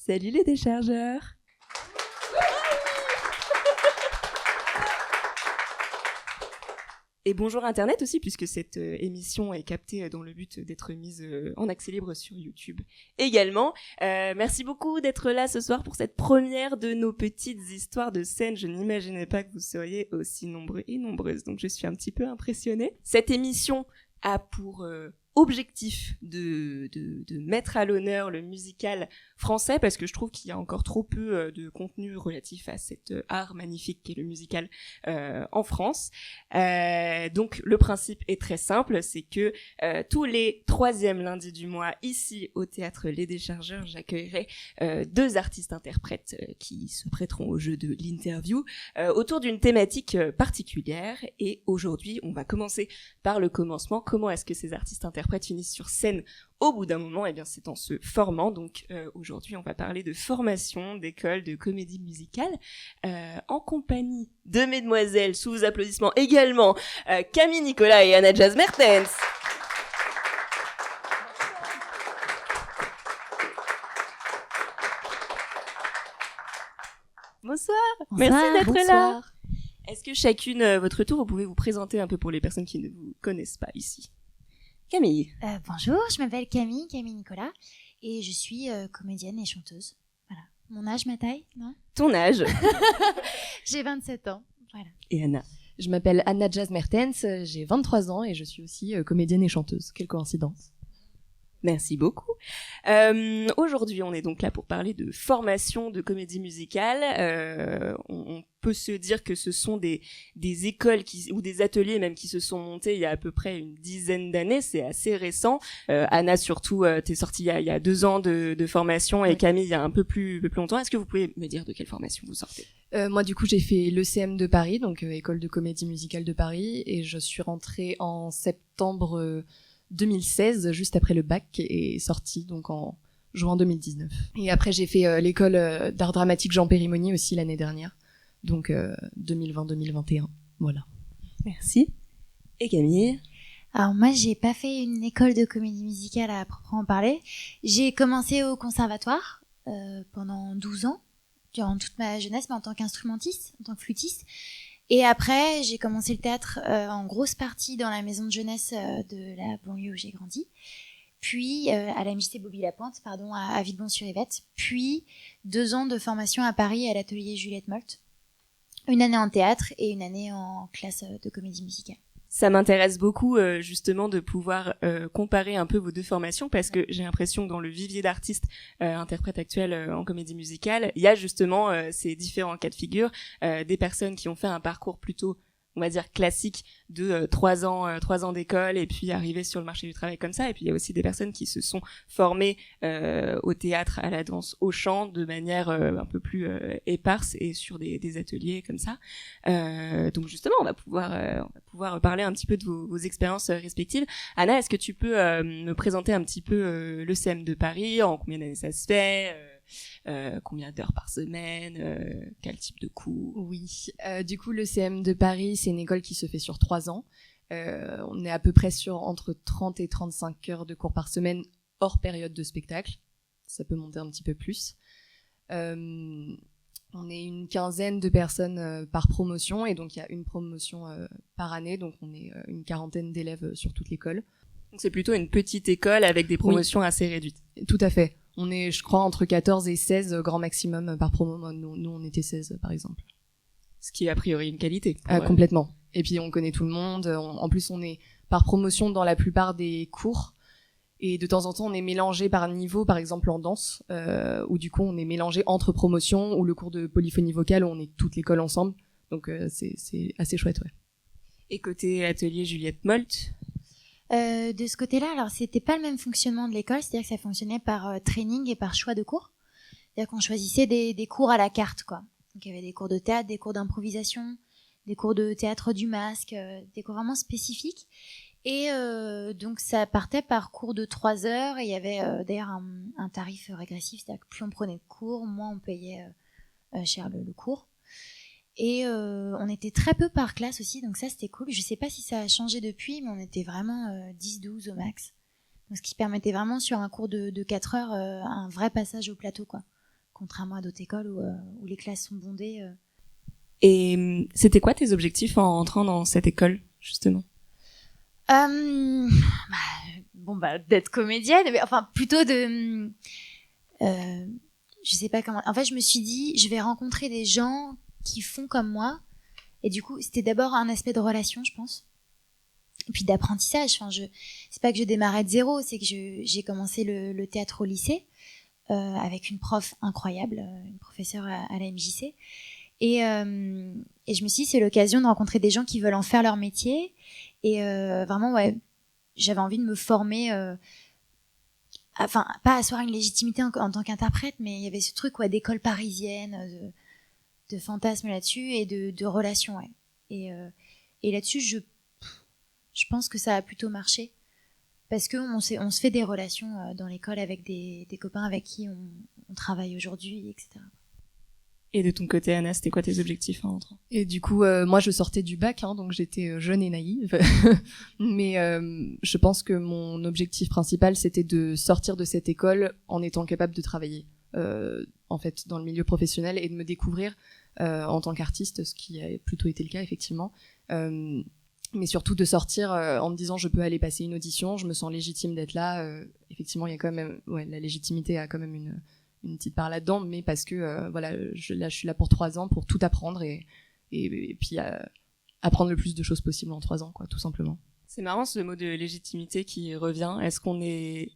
Salut les déchargeurs. Et bonjour Internet aussi, puisque cette émission est captée dans le but d'être mise en accès libre sur YouTube également. Merci beaucoup d'être là ce soir pour cette première de nos petites histoires de scène. Je n'imaginais pas que vous seriez aussi nombreux et nombreuses, donc je suis un petit peu impressionnée. Cette émission a pour objectif de mettre à l'honneur le musical français, parce que je trouve qu'il y a encore trop peu de contenu relatif à cet art magnifique qu'est le musical en France. Donc le principe est très simple, c'est que tous les 3e lundis du mois, ici au théâtre Les Déchargeurs, j'accueillerai 2 artistes-interprètes qui se prêteront au jeu de l'interview autour d'une thématique particulière. Et aujourd'hui, on va commencer par le commencement. Comment est-ce que ces artistes-interprètes finissent sur scène au bout d'un moment? Eh bien, c'est en se formant. Donc aujourd'hui, on va parler de formation d'école de comédie musicale en compagnie de mesdemoiselles, sous vos applaudissements également, Camille Nicolas et Anna Jazz Mertens. Bonsoir. Merci d'être là. Est-ce que chacune, votre tour, vous pouvez vous présenter un peu pour les personnes qui ne vous connaissent pas ici? Camille. Bonjour, je m'appelle Camille Nicolas, et je suis comédienne et chanteuse. Voilà. Mon âge, ma taille, non? Ton âge? J'ai 27 ans, voilà. Et Anna? Je m'appelle Anna Jazz Mertens, j'ai 23 ans et je suis aussi comédienne et chanteuse. Quelle coïncidence. Merci beaucoup. Aujourd'hui, on est donc là pour parler de formation de comédie musicale. On peut se dire que ce sont des écoles ou des ateliers même qui se sont montés il y a à peu près une dizaine d'années. C'est assez récent. Anna, surtout, t'es sortie il y a 2 ans de formation, et Camille, il y a un peu plus longtemps. Est-ce que vous pouvez me dire de quelle formation vous sortez? Moi, du coup, j'ai fait l'ECM de Paris, donc École de comédie musicale de Paris, et je suis rentrée en septembre 2016, juste après le bac, et sortie donc en juin 2019. Et après, j'ai fait l'école d'art dramatique Jean Périmonie aussi l'année dernière, donc 2020-2021. Voilà. Merci. Et Camille? Alors moi, j'ai pas fait une école de comédie musicale à proprement parler. J'ai commencé au conservatoire pendant 12 ans, durant toute ma jeunesse, mais en tant qu'instrumentiste, en tant que flûtiste. Et après, j'ai commencé le théâtre en grosse partie dans la maison de jeunesse de la banlieue où j'ai grandi. Puis à la MJC Bobby-Lapointe, à Villebon-sur-Yvette. Puis 2 ans de formation à Paris à l'atelier Juliette Molt. 1 année en théâtre et 1 année en classe de comédie musicale. Ça m'intéresse beaucoup justement de pouvoir comparer un peu vos 2 formations, parce que j'ai l'impression que dans le vivier d'artistes interprètes actuels en comédie musicale, il y a justement ces différents cas de figure, des personnes qui ont fait un parcours plutôt, on va dire, classique de 3 ans d'école et puis arriver sur le marché du travail comme ça. Et puis il y a aussi des personnes qui se sont formées au théâtre, à la danse, au chant de manière un peu plus éparse et sur des ateliers comme ça. Donc justement, on va pouvoir parler un petit peu de vos expériences respectives. Anna, est-ce que tu peux me présenter un petit peu le CM de Paris, en combien d'années ça se fait, combien d'heures par semaine, quel type de cours? Oui, du coup, le CM de Paris, c'est une école qui se fait sur 3 ans. On est à peu près sur entre 30 et 35 heures de cours par semaine, hors période de spectacle. Ça peut monter un petit peu plus. On est une quinzaine de personnes par promotion, et donc il y a une promotion par année, donc on est une 40aine d'élèves sur toute l'école. Donc c'est plutôt une petite école avec des promotions assez réduites. Tout à fait. On est, je crois, entre 14 et 16 grand maximum par promo. Nous, on était 16, par exemple. Ce qui est a priori une qualité. Complètement. Et puis, on connaît tout le monde. En plus, on est par promotion dans la plupart des cours. Et de temps en temps, on est mélangé par niveau, par exemple en danse, où du coup, on est mélangé entre promotions, ou le cours de polyphonie vocale, où on est toute l'école ensemble. Donc, c'est assez chouette, ouais. Et côté atelier Juliette Molt? De ce côté-là, alors c'était pas le même fonctionnement de l'école, c'est-à-dire que ça fonctionnait par training et par choix de cours. C'est-à-dire qu'on choisissait des cours à la carte, quoi. Donc il y avait des cours de théâtre, des cours d'improvisation, des cours de théâtre du masque, des cours vraiment spécifiques. Et donc ça partait par cours de 3 heures, et il y avait d'ailleurs un tarif régressif, c'est-à-dire que plus on prenait de cours, moins on payait cher le cours. Et on était très peu par classe aussi, donc ça c'était cool. Je sais pas si ça a changé depuis, mais on était vraiment 10-12 au max. Donc, ce qui permettait vraiment sur un cours de 4 heures un vrai passage au plateau, quoi. contrairement à d'autres écoles où les classes sont bondées. Et c'était quoi tes objectifs en entrant dans cette école, justement? D'être comédienne, mais enfin plutôt de je sais pas comment. En fait, je me suis dit, je vais rencontrer des gens qui font comme moi. Et du coup, c'était d'abord un aspect de relation, je pense. Et puis d'apprentissage. Enfin, c'est pas que je démarrais de zéro, c'est que j'ai commencé le théâtre au lycée avec une prof incroyable, une professeure à la MJC. Et je me suis dit, c'est l'occasion de rencontrer des gens qui veulent en faire leur métier. Et vraiment, ouais, j'avais envie de me former. Enfin, pas asseoir une légitimité en tant qu'interprète, mais il y avait ce truc d'école parisienne, de fantasme là-dessus et de relations. Ouais. Et là-dessus, je pense que ça a plutôt marché. Parce qu'on se fait des relations dans l'école avec des copains avec qui on travaille aujourd'hui, etc. Et de ton côté, Anna, c'était quoi tes objectifs en entrant? Et du coup, moi, je sortais du bac, donc j'étais jeune et naïve. Mais je pense que mon objectif principal, c'était de sortir de cette école en étant capable de travailler, en fait, dans le milieu professionnel et de me découvrir en tant qu'artiste, ce qui a plutôt été le cas, effectivement. Mais surtout de sortir en me disant, je peux aller passer une audition, je me sens légitime d'être là. Effectivement, il y a quand même, la légitimité a quand même une petite part là-dedans, mais parce que je suis là pour 3 ans pour tout apprendre et puis apprendre le plus de choses possible en 3 ans, quoi, tout simplement. C'est marrant ce mot de légitimité qui revient. Est-ce qu'on est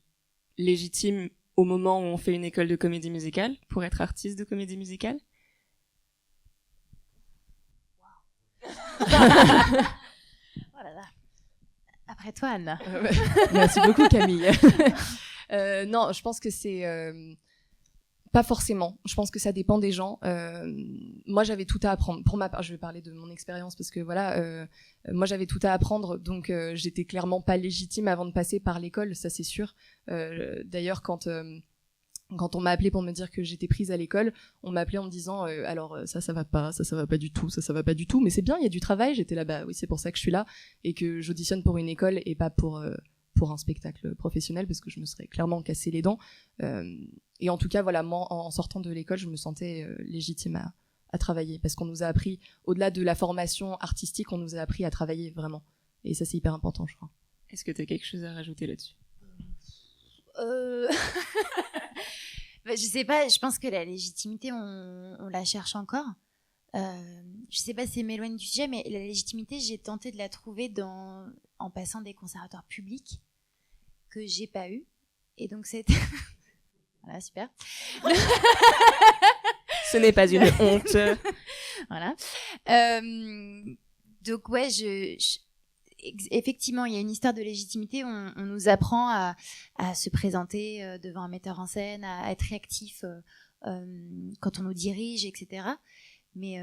légitime au moment où on fait une école de comédie musicale pour être artiste de comédie musicale? Oh là là. Après toi, Anna. Merci beaucoup, Camille. Non, je pense que c'est pas forcément. Je pense que ça dépend des gens. Moi, j'avais tout à apprendre. Pour ma part, je vais parler de mon expérience parce que moi, j'avais tout à apprendre, donc j'étais clairement pas légitime avant de passer par l'école, ça c'est sûr. D'ailleurs, quand on m'a appelé pour me dire que j'étais prise à l'école, on m'a appelé en me disant alors ça va pas, ça va pas du tout, ça va pas du tout, mais c'est bien, il y a du travail. J'étais là, bah oui, c'est pour ça que je suis là et que j'auditionne pour une école et pas pour un spectacle professionnel parce que je me serais clairement cassé les dents. Et en tout cas, voilà, moi, en sortant de l'école, je me sentais légitime à travailler parce qu'on nous a appris, au-delà de la formation artistique, on nous a appris à travailler vraiment. Et ça, c'est hyper important, je crois. Est-ce que tu as quelque chose à rajouter là-dessus? Je sais pas, je pense que la légitimité, on la cherche encore. Je sais pas si c'est m'éloigne du sujet, mais la légitimité, j'ai tenté de la trouver en passant des conservatoires publics que j'ai pas eu. Et donc c'était... Voilà, super. Ce n'est pas une honte. Voilà. Donc ouais, effectivement, il y a une histoire de légitimité. On nous apprend à se présenter devant un metteur en scène, à être réactif quand on nous dirige, etc. Mais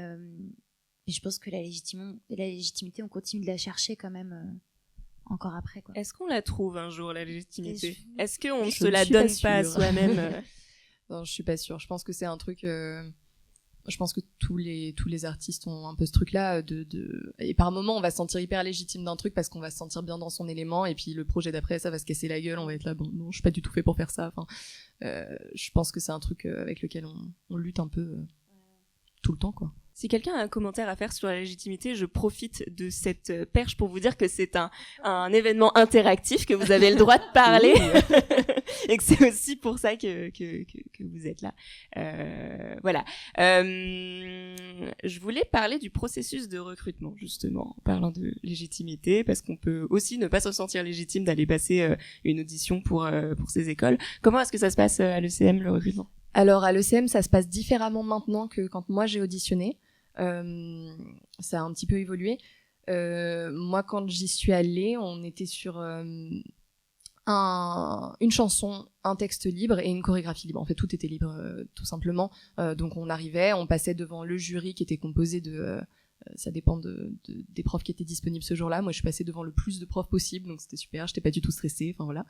je pense que la légitimité, on continue de la chercher quand même encore après, quoi. Est-ce qu'on la trouve un jour, la légitimité? Est-ce qu'on ne se la donne pas à soi-même? Non, je suis pas sûre. Je pense que c'est un truc... Je pense que tous les artistes ont un peu ce truc-là et par moment on va se sentir hyper légitime d'un truc parce qu'on va se sentir bien dans son élément et puis le projet d'après ça va se casser la gueule, on va être là bon non je suis pas du tout fait pour faire ça. Enfin, je pense que c'est un truc avec lequel on lutte un peu tout le temps, quoi. Si quelqu'un a un commentaire à faire sur la légitimité, je profite de cette perche pour vous dire que c'est un événement interactif, que vous avez le droit de parler et que c'est aussi pour ça que vous êtes là. Voilà. Je voulais parler du processus de recrutement, justement, en parlant de légitimité, parce qu'on peut aussi ne pas se sentir légitime d'aller passer une audition pour ces écoles. Comment est-ce que ça se passe à l'ECM, le recrutement? Alors, à l'ECM, ça se passe différemment maintenant que quand moi j'ai auditionné. Ça a un petit peu évolué. Moi, quand j'y suis allée, on était sur une chanson, un texte libre et une chorégraphie libre. En fait, tout était libre, tout simplement. Donc, on arrivait, on passait devant le jury qui était composé de... ça dépend des profs qui étaient disponibles ce jour-là. Moi, je suis passée devant le plus de profs possible, donc c'était super. J'étais pas du tout stressée. Enfin voilà.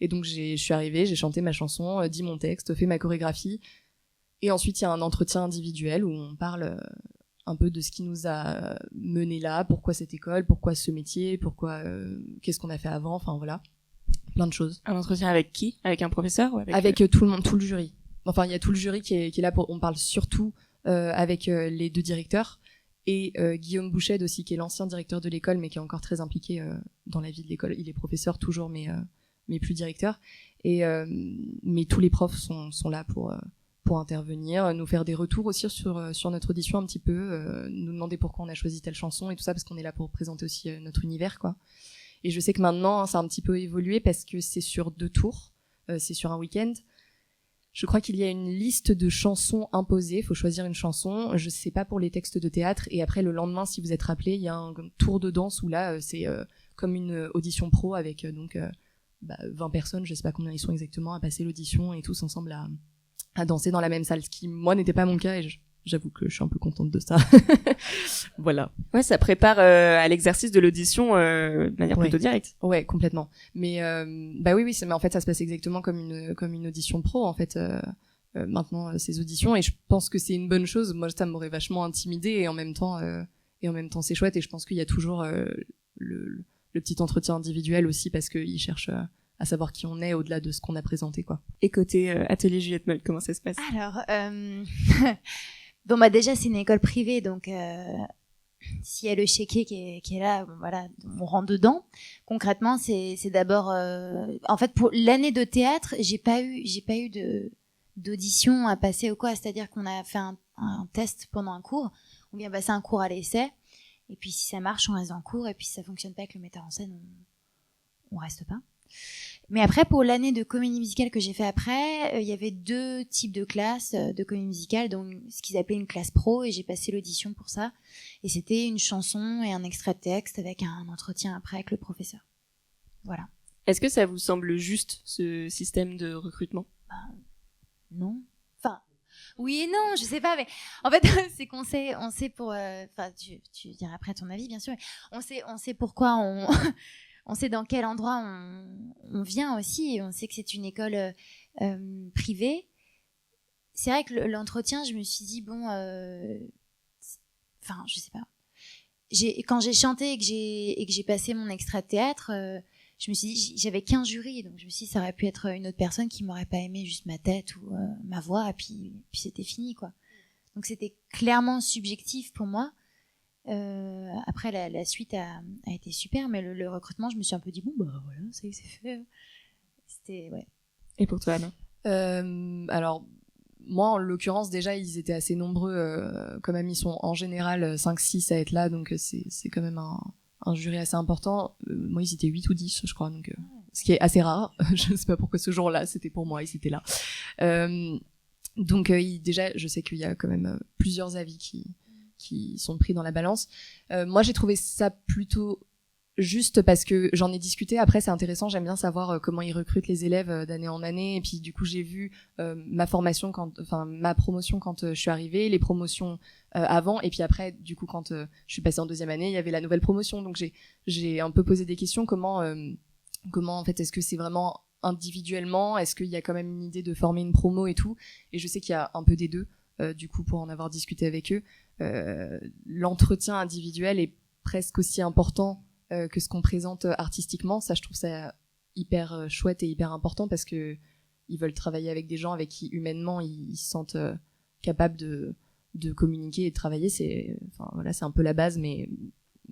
Et donc, je suis arrivée, j'ai chanté ma chanson, dit mon texte, fait ma chorégraphie. Et ensuite, il y a un entretien individuel où on parle un peu de ce qui nous a mené là, pourquoi cette école, pourquoi ce métier, pourquoi qu'est-ce qu'on a fait avant, enfin voilà, plein de choses. Un entretien avec qui? Avec un professeur ou avec tout le monde, tout le jury. enfin il y a tout le jury qui est là on parle surtout avec les 2 directeurs et Guillaume Bouched aussi qui est l'ancien directeur de l'école mais qui est encore très impliqué dans la vie de l'école. Il est professeur toujours mais plus directeur et mais tous les profs sont là pour intervenir, nous faire des retours aussi sur notre audition un petit peu, nous demander pourquoi on a choisi telle chanson et tout ça parce qu'on est là pour présenter aussi notre univers quoi. Et je sais que maintenant ça a un petit peu évolué parce que c'est sur 2 tours, c'est sur un week-end. Je crois qu'il y a une liste de chansons imposées, il faut choisir une chanson, je sais pas pour les textes de théâtre, et après le lendemain si vous êtes rappelé, il y a un tour de danse où là c'est comme une audition pro avec 20 personnes, je sais pas combien ils sont exactement, à passer l'audition et tous ensemble à danser dans la même salle, ce qui moi n'était pas mon cas et j'avoue que je suis un peu contente de ça. Voilà. Ouais, ça prépare à l'exercice de l'audition de manière plutôt directe. Ouais, complètement. Mais oui, mais en fait ça se passe exactement comme une audition pro en fait. Maintenant ces auditions et je pense que c'est une bonne chose. Moi ça m'aurait vachement intimidée et en même temps c'est chouette et je pense qu'il y a toujours le petit entretien individuel aussi parce qu'ils cherchent à savoir qui on est au-delà de ce qu'on a présenté quoi. Et côté atelier Juliette Moll, comment ça se passe? Alors, bon déjà c'est une école privée donc s'il y a le chéquier qui est là, bon, voilà, on rentre dedans. Concrètement, c'est d'abord, en fait, pour l'année de théâtre, j'ai pas eu d'audition à passer ou quoi. C'est-à-dire qu'on a fait un test pendant un cours. On vient passer un cours à l'essai. Et puis si ça marche, on reste en cours. Et puis si ça fonctionne pas avec le metteur en scène, on reste pas. Mais après, pour l'année de comédie musicale que j'ai fait après, il y avait 2 types de classes de comédie musicale, donc ce qu'ils appelaient une classe pro, et j'ai passé l'audition pour ça. Et c'était une chanson et un extrait de texte avec un entretien après avec le professeur. Voilà. Est-ce que ça vous semble juste, ce système de recrutement? Non. Enfin, oui et non, je sais pas, mais en fait, c'est qu'on sait pour... Enfin, tu diras après ton avis, bien sûr. On sait pourquoi on sait dans quel endroit on vient aussi, et on sait que c'est une école privée. C'est vrai que l'entretien, je me suis dit, enfin, je sais pas. Quand j'ai chanté et que j'ai passé mon extrait de théâtre, je me suis dit, j'avais qu'un jury, donc je me suis dit, ça aurait pu être une autre personne qui m'aurait pas aimé juste ma tête ou ma voix, et puis c'était fini, quoi. Donc c'était clairement subjectif pour moi. Après la suite a été super, mais le recrutement, je me suis un peu dit voilà, ça y est, c'est fait. C'était ouais. Et pour toi, Anna? Alors moi en l'occurrence déjà ils étaient assez nombreux comme amis, sont en général 5-6 à être là, donc c'est quand même un jury assez important. Moi ils étaient 8 ou 10 je crois, donc ce qui est assez rare. Je sais pas pourquoi ce jour-là c'était pour moi, ils étaient là. Donc déjà je sais qu'il y a quand même plusieurs avis qui sont pris dans la balance. Moi j'ai trouvé ça plutôt juste parce que j'en ai discuté. Après c'est intéressant, j'aime bien savoir comment ils recrutent les élèves d'année en année, et puis du coup j'ai vu ma promotion quand je suis arrivée, les promotions avant, et puis après du coup quand je suis passée en 2e année il y avait la nouvelle promotion, donc j'ai un peu posé des questions, comment en fait est-ce que c'est vraiment individuellement, est-ce qu'il y a quand même une idée de former une promo et tout, et je sais qu'il y a un peu des deux. Du coup pour en avoir discuté avec eux, l'entretien individuel est presque aussi important que ce qu'on présente artistiquement. Ça je trouve ça hyper chouette et hyper important parce que ils veulent travailler avec des gens avec qui humainement ils se sentent capables de communiquer et de travailler. C'est un peu la base, mais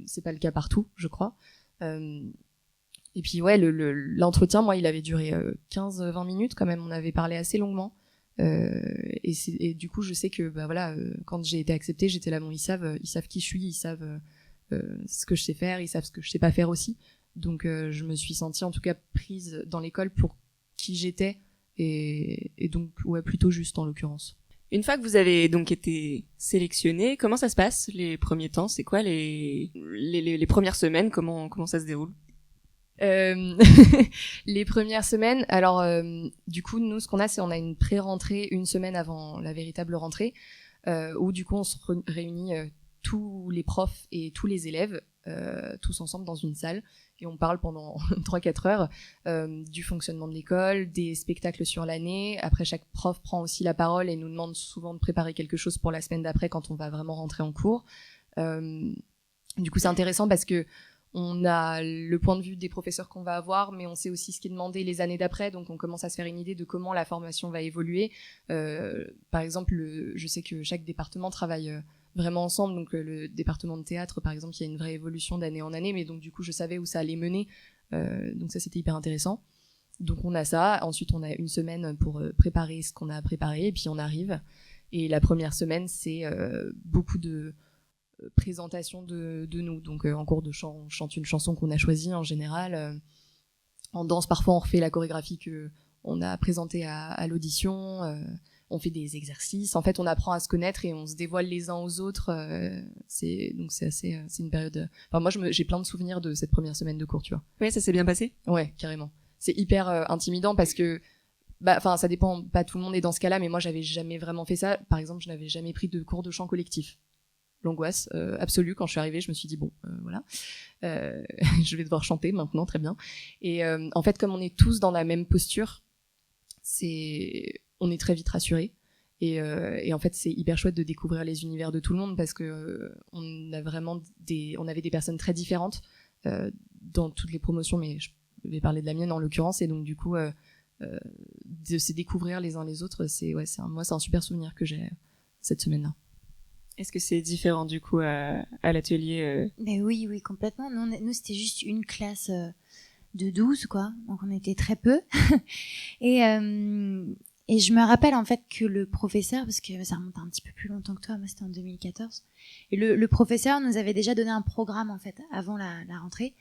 c'est pas le cas partout, je crois. Et puis ouais, l'entretien, moi il avait duré 15-20 minutes quand même, on avait parlé assez longuement. Et du coup je sais que quand j'ai été acceptée, j'étais là, ils savent qui je suis, ils savent ce que je sais faire, ils savent ce que je sais pas faire aussi, donc je me suis sentie en tout cas prise dans l'école pour qui j'étais, et donc ouais, plutôt juste en l'occurrence. Une fois que vous avez donc été sélectionné, comment ça se passe les premiers temps? C'est quoi les premières semaines? Comment ça se déroule? Les premières semaines, alors du coup nous ce qu'on a, c'est on a une pré-rentrée une semaine avant la véritable rentrée, où du coup on se réunit tous les profs et tous les élèves tous ensemble dans une salle, et on parle pendant 3-4 heures du fonctionnement de l'école, des spectacles sur l'année. Après chaque prof prend aussi la parole et nous demande souvent de préparer quelque chose pour la semaine d'après quand on va vraiment rentrer en cours. Du coup c'est intéressant parce que On a le point de vue des professeurs qu'on va avoir, mais on sait aussi ce qui est demandé les années d'après, donc on commence à se faire une idée de comment la formation va évoluer. Par exemple, je sais que chaque département travaille vraiment ensemble, donc le département de théâtre, par exemple, il y a une vraie évolution d'année en année, mais donc du coup, je savais où ça allait mener, donc ça, c'était hyper intéressant. Donc on a ça, ensuite on a une semaine pour préparer ce qu'on a préparé, et puis on arrive, et la première semaine, c'est beaucoup de présentation de nous. Donc en cours de chant, on chante une chanson qu'on a choisie en général. En danse, parfois on refait la chorégraphie que on a présentée à l'audition. On fait des exercices. En fait, on apprend à se connaître et on se dévoile les uns aux autres. C'est une période. Enfin, moi, j'ai plein de souvenirs de cette première semaine de cours, tu vois. Oui, ça s'est bien passé. Ouais, carrément. C'est hyper intimidant parce que ça dépend. Pas tout le monde est dans ce cas-là, mais moi, j'avais jamais vraiment fait ça. Par exemple, je n'avais jamais pris de cours de chant collectif. L'angoisse absolue quand je suis arrivée, je me suis dit voilà, je vais devoir chanter maintenant, très bien. Et en fait, comme on est tous dans la même posture, on est très vite rassurés. Et en fait, c'est hyper chouette de découvrir les univers de tout le monde parce que on avait des personnes très différentes dans toutes les promotions, mais je vais parler de la mienne en l'occurrence. Et donc du coup, de se découvrir les uns les autres, c'est un super souvenir que j'ai cette semaine-là. Est-ce que c'est différent du coup à l'atelier Ben oui, complètement. Nous c'était juste une classe de 12, quoi. Donc on était très peu. Et je me rappelle en fait que le professeur, parce que ça remonte un petit peu plus longtemps que toi, moi c'était en 2014, et le professeur nous avait déjà donné un programme en fait avant la rentrée.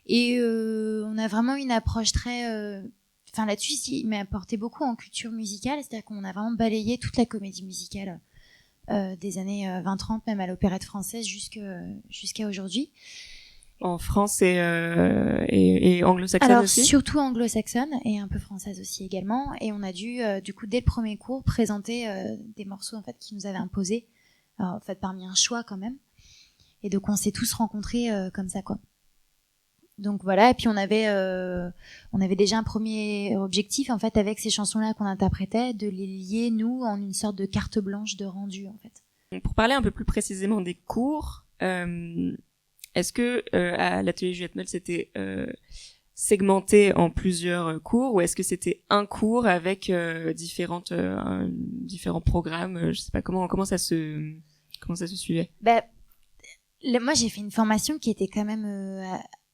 Et on a vraiment une approche très... là-dessus, il m'a apporté beaucoup en culture musicale, c'est-à-dire qu'on a vraiment balayé toute la comédie musicale des années 20-30, même à l'opérette française jusqu'à aujourd'hui. En France et anglo-saxonne Alors, aussi. surtout anglo-saxonne et un peu française aussi également. Et on a dû, du coup, dès le premier cours, présenter des morceaux en fait qui nous avaient imposés, en fait parmi un choix quand même. Et donc on s'est tous rencontrés comme ça, quoi. Donc voilà, et puis on avait déjà un premier objectif en fait avec ces chansons-là qu'on interprétait, de les lier nous en une sorte de carte blanche de rendu en fait. Pour parler un peu plus précisément des cours, est-ce que à l'atelier Juliette Meul c'était segmenté en plusieurs cours ou est-ce que c'était un cours avec différents programmes, je sais pas comment ça se suivait. Moi j'ai fait une formation qui était quand même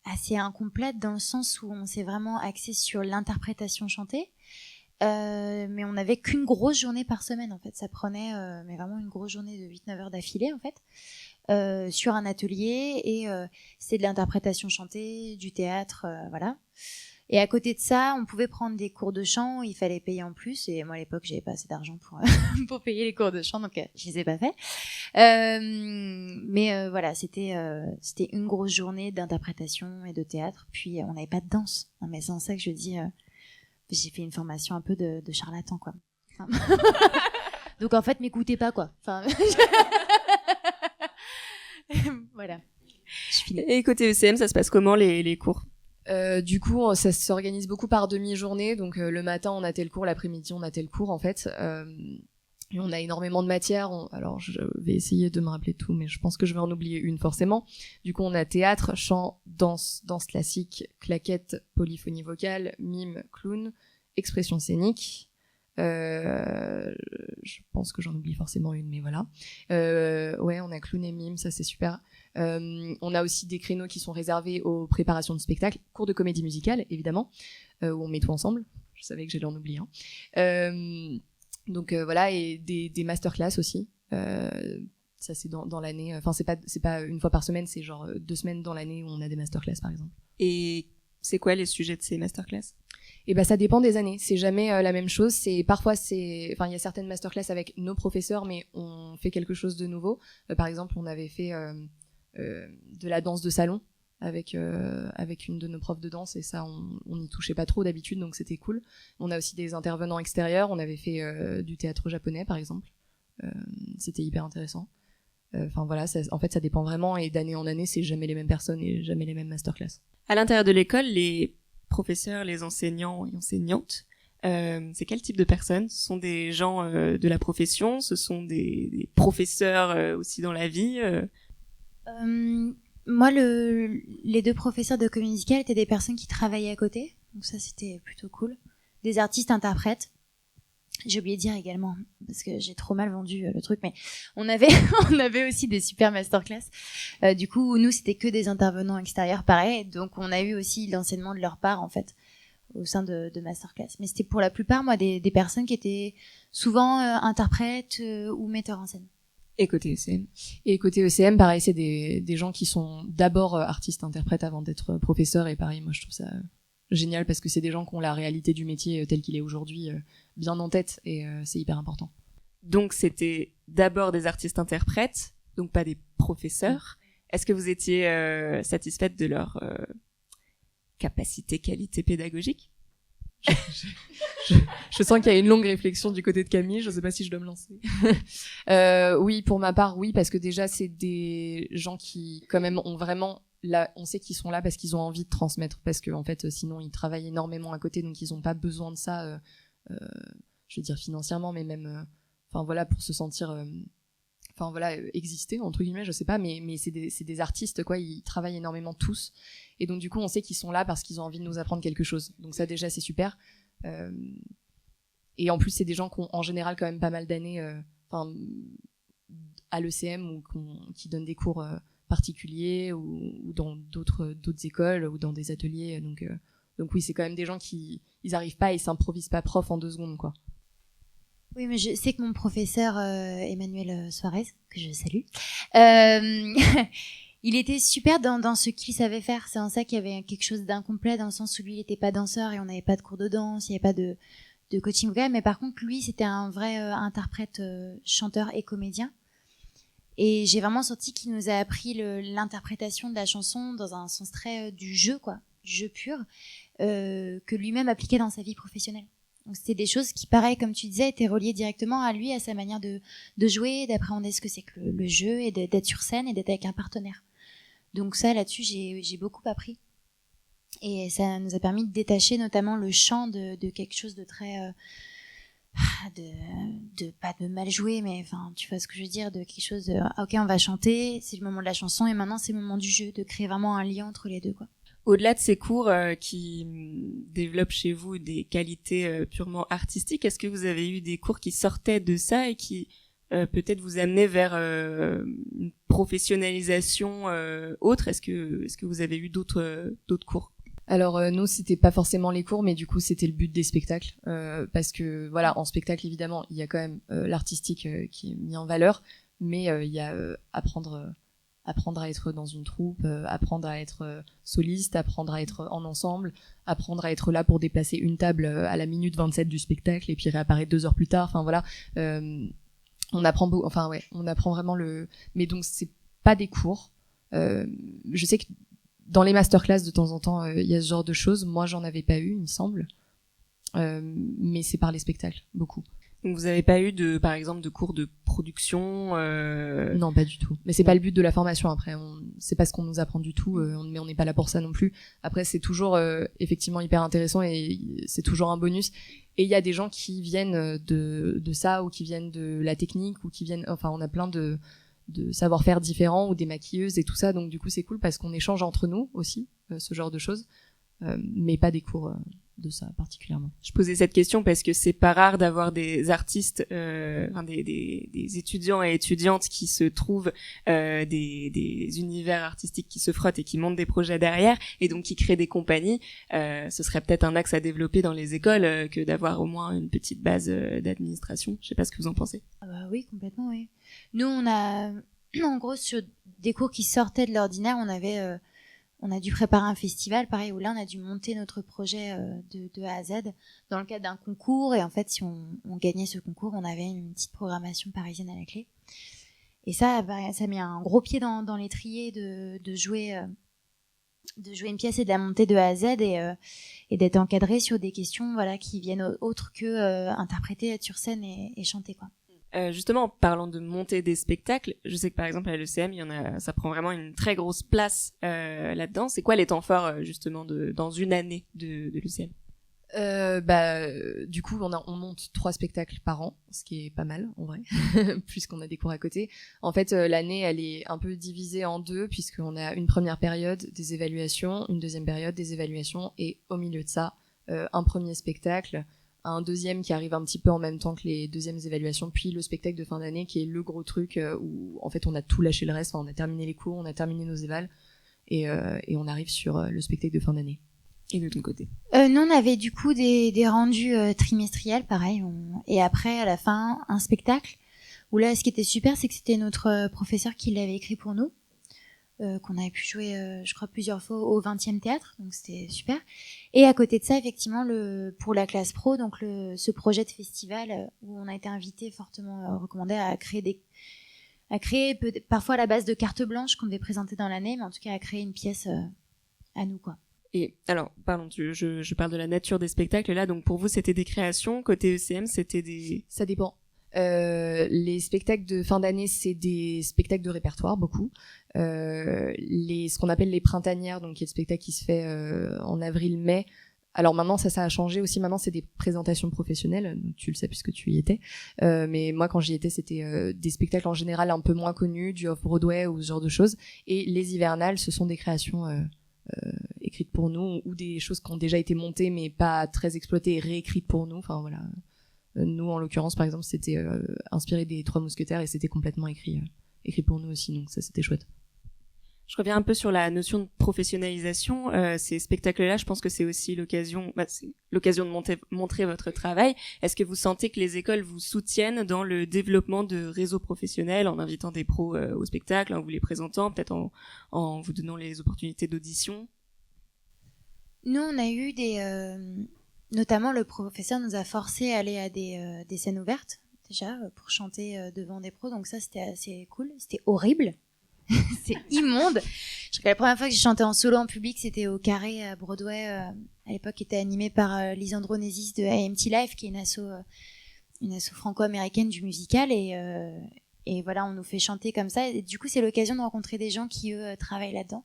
assez incomplète dans le sens où on s'est vraiment axé sur l'interprétation chantée, mais on n'avait qu'une grosse journée par semaine en fait. Ça prenait mais vraiment une grosse journée de 8-9 heures d'affilée en fait, sur un atelier, et c'est de l'interprétation chantée, du théâtre, voilà. Et à côté de ça, on pouvait prendre des cours de chant, il fallait payer en plus, et moi à l'époque j'avais pas assez d'argent pour payer les cours de chant, donc je les ai pas fait. Mais voilà, c'était une grosse journée d'interprétation et de théâtre, puis on n'avait pas de danse. Non, mais c'est en ça que je dis, j'ai fait une formation un peu de charlatan, quoi. Enfin, donc en fait, m'écoutez pas, quoi. Enfin, voilà. Je finis. Et côté ECM, ça se passe comment les cours? Du coup, ça s'organise beaucoup par demi-journée. Donc le matin, on a tel cours, l'après-midi, on a tel cours en fait. Et on a énormément de matières. Alors je vais essayer de me rappeler tout, mais je pense que je vais en oublier une forcément. Du coup, on a théâtre, chant, danse classique, claquette, polyphonie vocale, mime, clown, expression scénique. Je pense que j'en oublie forcément une, mais voilà. Ouais, on a clown et mime, ça c'est super. On a aussi des créneaux qui sont réservés aux préparations de spectacles, cours de comédie musicale évidemment, où on met tout ensemble. Je savais que j'allais en oublier un. Donc voilà, et des masterclass aussi. Ça c'est dans l'année. Enfin c'est pas une fois par semaine, c'est genre 2 semaines dans l'année où on a des masterclass par exemple. Et c'est quoi les sujets de ces masterclass? Et ça dépend des années. C'est jamais la même chose. Il y a certaines masterclass avec nos professeurs, mais on fait quelque chose de nouveau. Par exemple, on avait fait de la danse de salon avec une de nos profs de danse, et ça on n'y touchait pas trop d'habitude, donc c'était cool. On a aussi des intervenants extérieurs. On avait fait du théâtre japonais par exemple. C'était hyper intéressant. Enfin voilà, en fait ça dépend vraiment, et d'année en année c'est jamais les mêmes personnes et jamais les mêmes masterclass. À l'intérieur de l'école, les professeurs, les enseignants et enseignantes, c'est quel type de personnes? Ce sont des gens de la profession, ce sont des professeurs aussi dans la vie Moi, les 2 professeurs de comédie musicale étaient des personnes qui travaillaient à côté. Donc ça, c'était plutôt cool. Des artistes interprètes. J'ai oublié de dire également, parce que j'ai trop mal vendu le truc, mais on avait aussi des super masterclass. Du coup, nous, c'était que des intervenants extérieurs, pareil. Donc, on a eu aussi l'enseignement de leur part, en fait, au sein de masterclass. Mais c'était pour la plupart, moi, des personnes qui étaient souvent interprètes ou metteurs en scène. Et côté ECM? Et côté ECM, pareil, c'est des gens qui sont d'abord artistes-interprètes avant d'être professeurs. Et pareil, moi, je trouve ça génial parce que c'est des gens qui ont la réalité du métier tel qu'il est aujourd'hui bien en tête et c'est hyper important. Donc, c'était d'abord des artistes-interprètes, donc pas des professeurs. Est-ce que vous étiez satisfaite de leur capacité, qualité pédagogique? Je sens qu'il y a une longue réflexion du côté de Camille, je sais pas si je dois me lancer. Oui, pour ma part, oui, parce que déjà, c'est des gens qui, quand même, ont vraiment, là, on sait qu'ils sont là parce qu'ils ont envie de transmettre, parce que, en fait, sinon, ils travaillent énormément à côté, donc ils ont pas besoin de ça, je veux dire financièrement, mais même, enfin, voilà, pour se sentir, enfin, voilà, exister, entre guillemets, je sais pas, mais c'est des artistes, quoi, ils travaillent énormément tous. Et donc, du coup, on sait qu'ils sont là parce qu'ils ont envie de nous apprendre quelque chose. Donc ça, déjà, c'est super. Et en plus, c'est des gens qui ont, en général, quand même pas mal d'années à l'ECM ou qui donnent des cours particuliers ou dans d'autres écoles ou dans des ateliers. Donc oui, c'est quand même des gens qui ils arrivent pas, ils s'improvisent pas prof en 2 secondes, quoi. Oui, mais je sais que mon professeur Emmanuel Suarez, que je salue, il était super dans ce qu'il savait faire. C'est en ça qu'il y avait quelque chose d'incomplet, dans le sens où lui, il n'était pas danseur et on n'avait pas de cours de danse, il n'y avait pas de coaching vocal. Mais par contre, lui, c'était un vrai interprète, chanteur et comédien. Et j'ai vraiment senti qu'il nous a appris l'interprétation de la chanson dans un sens très du jeu, quoi, du jeu pur, que lui-même appliquait dans sa vie professionnelle. Donc c'était des choses qui, pareil, comme tu disais, étaient reliées directement à lui, à sa manière de jouer, d'appréhender ce que c'est que le jeu et d'être sur scène et d'être avec un partenaire. Donc ça, là-dessus, j'ai beaucoup appris. Et ça nous a permis de détacher notamment le chant de quelque chose de très... pas de mal jouer, mais enfin, tu vois ce que je veux dire, de quelque chose de ok, on va chanter, c'est le moment de la chanson et maintenant c'est le moment du jeu, de créer vraiment un lien entre les deux, quoi. Au-delà de ces cours qui développent chez vous des qualités purement artistiques, est-ce que vous avez eu des cours qui sortaient de ça et qui peut-être vous amenaient vers une professionnalisation autre? Est-ce que vous avez eu d'autres cours? Alors nous, c'était pas forcément les cours, mais du coup c'était le but des spectacles, parce que voilà, en spectacle évidemment il y a quand même l'artistique qui est mis en valeur, mais il y a apprendre à être dans une troupe, apprendre à être soliste, apprendre à être en ensemble, apprendre à être là pour déplacer une table à la minute 27 du spectacle et puis réapparaître 2 heures plus tard. Enfin voilà, on apprend on apprend vraiment mais donc c'est pas des cours. Je sais que dans les masterclass de temps en temps il y a ce genre de choses. Moi j'en avais pas eu, il me semble, mais c'est par les spectacles beaucoup. Donc vous avez pas eu par exemple de cours de production? Non, pas du tout. Mais c'est pas le but de la formation. Après, c'est pas ce qu'on nous apprend du tout. Mais on n'est pas là pour ça non plus. Après, c'est toujours effectivement hyper intéressant et c'est toujours un bonus. Et il y a des gens qui viennent de ça ou qui viennent de la technique ou qui viennent. Enfin, on a plein de savoir-faire différents ou des maquilleuses et tout ça. Donc du coup, c'est cool parce qu'on échange entre nous aussi ce genre de choses, mais pas des cours de ça particulièrement. Je posais cette question parce que c'est pas rare d'avoir des artistes, des étudiants et étudiantes qui se trouvent des univers artistiques qui se frottent et qui montent des projets derrière et donc qui créent des compagnies. Ce serait peut-être un axe à développer dans les écoles que d'avoir au moins une petite base d'administration. Je sais pas ce que vous en pensez. Ah bah oui, complètement, oui. Nous, on a, en gros, sur des cours qui sortaient de l'ordinaire, on a dû préparer un festival, pareil, où là, on a dû monter notre projet de A à Z dans le cadre d'un concours. Et en fait, si on gagnait ce concours, on avait une petite programmation parisienne à la clé. Et ça met un gros pied dans l'étrier de jouer une pièce et de la monter de A à Z et d'être encadré sur des questions, voilà, qui viennent autres que interpréter, être sur scène et chanter, quoi. Justement, en parlant de monter des spectacles, je sais que par exemple à l'ECM, ça prend vraiment une très grosse place là-dedans. C'est quoi les temps forts justement dans une année de l'ECM? Du coup, on monte 3 spectacles par an, ce qui est pas mal en vrai, puisqu'on a des cours à côté. En fait, l'année, elle est un peu divisée en 2, puisqu'on a une première période des évaluations, une deuxième période des évaluations, et au milieu de ça, un premier spectacle, un deuxième qui arrive un petit peu en même temps que les deuxièmes évaluations, puis le spectacle de fin d'année qui est le gros truc où en fait on a tout lâché le reste, on a terminé les cours, on a terminé nos évals, et on arrive sur le spectacle de fin d'année. Et de ton côté? Nous, on avait du coup des rendus trimestriels, pareil. Et après, à la fin, un spectacle. Où là, ce qui était super, c'est que c'était notre professeur qui l'avait écrit pour nous. Qu'on avait pu jouer, je crois, plusieurs fois au 20e théâtre. Donc, c'était super. Et à côté de ça, effectivement, pour la classe pro, donc ce projet de festival où on a été invité, fortement recommandé à créer parfois à la base de cartes blanches qu'on devait présenter dans l'année, mais en tout cas à créer une pièce à nous, quoi. Et alors, pardon, je parle de la nature des spectacles là. Donc pour vous, c'était des créations. Côté ECM, c'était des... Ça dépend. Les spectacles de fin d'année, c'est des spectacles de répertoire, beaucoup. Ce qu'on appelle les printanières, donc qui est le spectacle qui se fait en avril-mai. Alors maintenant, ça a changé aussi. Maintenant, c'est des présentations professionnelles. Tu le sais puisque tu y étais. Mais moi, quand j'y étais, c'était des spectacles en général un peu moins connus, du off-Broadway ou ce genre de choses. Et les hivernales, ce sont des créations écrites pour nous, ou des choses qui ont déjà été montées mais pas très exploitées et réécrites pour nous. Enfin voilà. Nous, en l'occurrence, par exemple, c'était inspiré des Trois Mousquetaires et c'était complètement écrit pour nous aussi. Donc ça, c'était chouette. Je reviens un peu sur la notion de professionnalisation. Ces spectacles-là, je pense que c'est aussi l'occasion de montrer votre travail. Est-ce que vous sentez que les écoles vous soutiennent dans le développement de réseaux professionnels en invitant des pros au spectacle, en vous les présentant, peut-être en vous donnant les opportunités d'audition? Nous, on a eu notamment le professeur nous a forcé à aller à des scènes ouvertes, déjà, pour chanter devant des pros. Donc ça, c'était assez cool. C'était horrible. C'est immonde. Je crois que la première fois que j'ai chanté en solo en public, c'était au Carré à Broadway, à l'époque qui était animé par Lisandro Nesis de AMT Life, qui est une asso franco-américaine du musical, et voilà, on nous fait chanter comme ça, et du coup c'est l'occasion de rencontrer des gens qui eux travaillent là-dedans.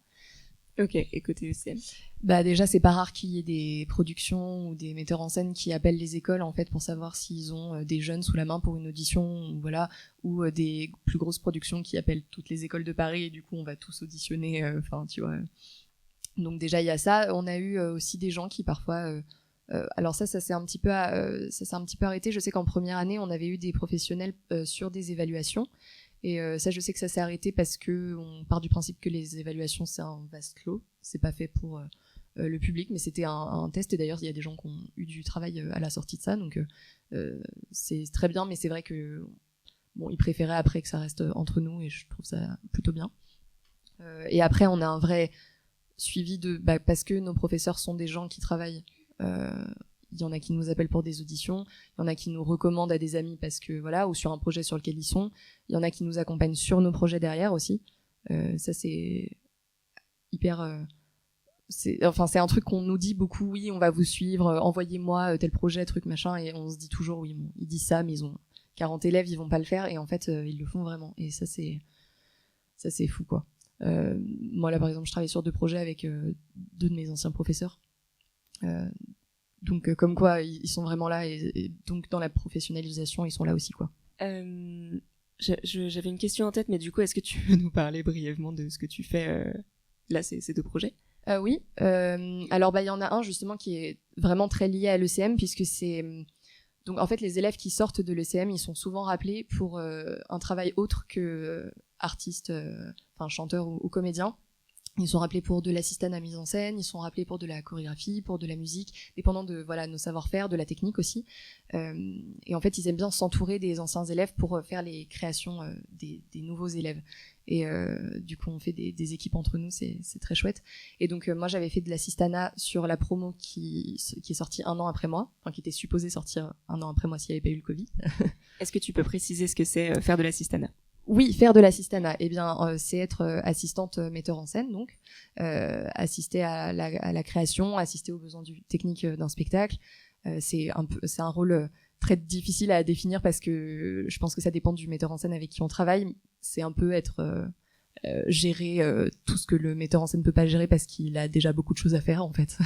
Ok, et côté ECM? Déjà, c'est pas rare qu'il y ait des productions ou des metteurs en scène qui appellent les écoles en fait pour savoir s'ils ont des jeunes sous la main pour une audition, ou voilà, ou des plus grosses productions qui appellent toutes les écoles de Paris et du coup on va tous auditionner. Enfin, tu vois. Donc déjà il y a ça. On a eu aussi des gens qui parfois. Alors ça s'est un petit peu arrêté. Je sais qu'en première année on avait eu des professionnels sur des évaluations. Et ça, je sais que ça s'est arrêté parce que on part du principe que les évaluations, c'est un vaste clos. C'est pas fait pour le public, mais c'était un test. Et d'ailleurs, il y a des gens qui ont eu du travail à la sortie de ça. Donc, c'est très bien, mais c'est vrai que bon, ils préféraient après que ça reste entre nous et je trouve ça plutôt bien. Et après, on a un vrai suivi parce que nos professeurs sont des gens qui travaillent. Il y en a qui nous appellent pour des auditions, il y en a qui nous recommandent à des amis parce que voilà, ou sur un projet sur lequel ils sont. Il y en a qui nous accompagnent sur nos projets derrière aussi. Ça c'est hyper. C'est un truc qu'on nous dit beaucoup. Oui, on va vous suivre. Envoyez-moi tel projet, truc machin, et on se dit toujours oui. Bon, ils disent ça, mais ils ont 40 élèves, ils vont pas le faire, et en fait ils le font vraiment. Et ça c'est fou quoi. Moi là par exemple, je travaille sur 2 projets avec 2 de mes anciens professeurs. Donc comme quoi ils sont vraiment là et donc dans la professionnalisation ils sont là aussi quoi. J'avais une question en tête, mais du coup est-ce que tu veux nous parler brièvement de ce que tu fais là, ces 2 projets? Oui. Alors il y en a un justement qui est vraiment très lié à l'ECM puisque c'est donc en fait les élèves qui sortent de l'ECM ils sont souvent rappelés pour un travail autre que artiste, chanteur ou comédien. Ils sont rappelés pour de l'assistanat mise en scène, ils sont rappelés pour de la chorégraphie, pour de la musique, dépendant de nos savoir-faire, de la technique aussi. Et en fait, ils aiment bien s'entourer des anciens élèves pour faire les créations des nouveaux élèves. Et du coup, on fait des équipes entre nous, c'est très chouette. Et donc, moi, j'avais fait de l'assistanat sur la promo qui est sortie 1 an après moi, qui était supposée sortir 1 an après moi s'il n'y avait pas eu le Covid. Est-ce que tu peux préciser ce que c'est faire de l'assistanat? Oui, faire de l'assistanat, c'est être assistante metteur en scène, donc assister à la création, assister aux besoins techniques d'un spectacle. C'est un rôle très difficile à définir parce que je pense que ça dépend du metteur en scène avec qui on travaille. C'est un peu être gérer tout ce que le metteur en scène peut pas gérer parce qu'il a déjà beaucoup de choses à faire en fait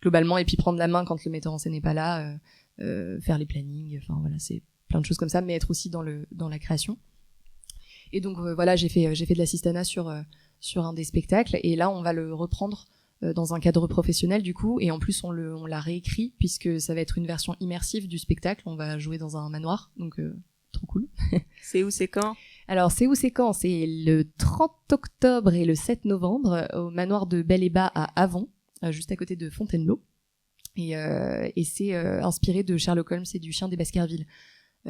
globalement, et puis prendre la main quand le metteur en scène n'est pas là, faire les plannings, enfin voilà, c'est plein de choses comme ça, mais être aussi dans la création. Et donc voilà, j'ai fait de l'assistanat sur un des spectacles, et là on va le reprendre dans un cadre professionnel du coup, et en plus on l'a réécrit puisque ça va être une version immersive du spectacle. On va jouer dans un manoir, donc trop cool. C'est où, c'est quand? Alors c'est où, c'est quand? C'est le 30 octobre et le 7 novembre au manoir de Bel-et-Bas à Avon, juste à côté de Fontainebleau, et c'est inspiré de Sherlock Holmes et du chien des Baskerville.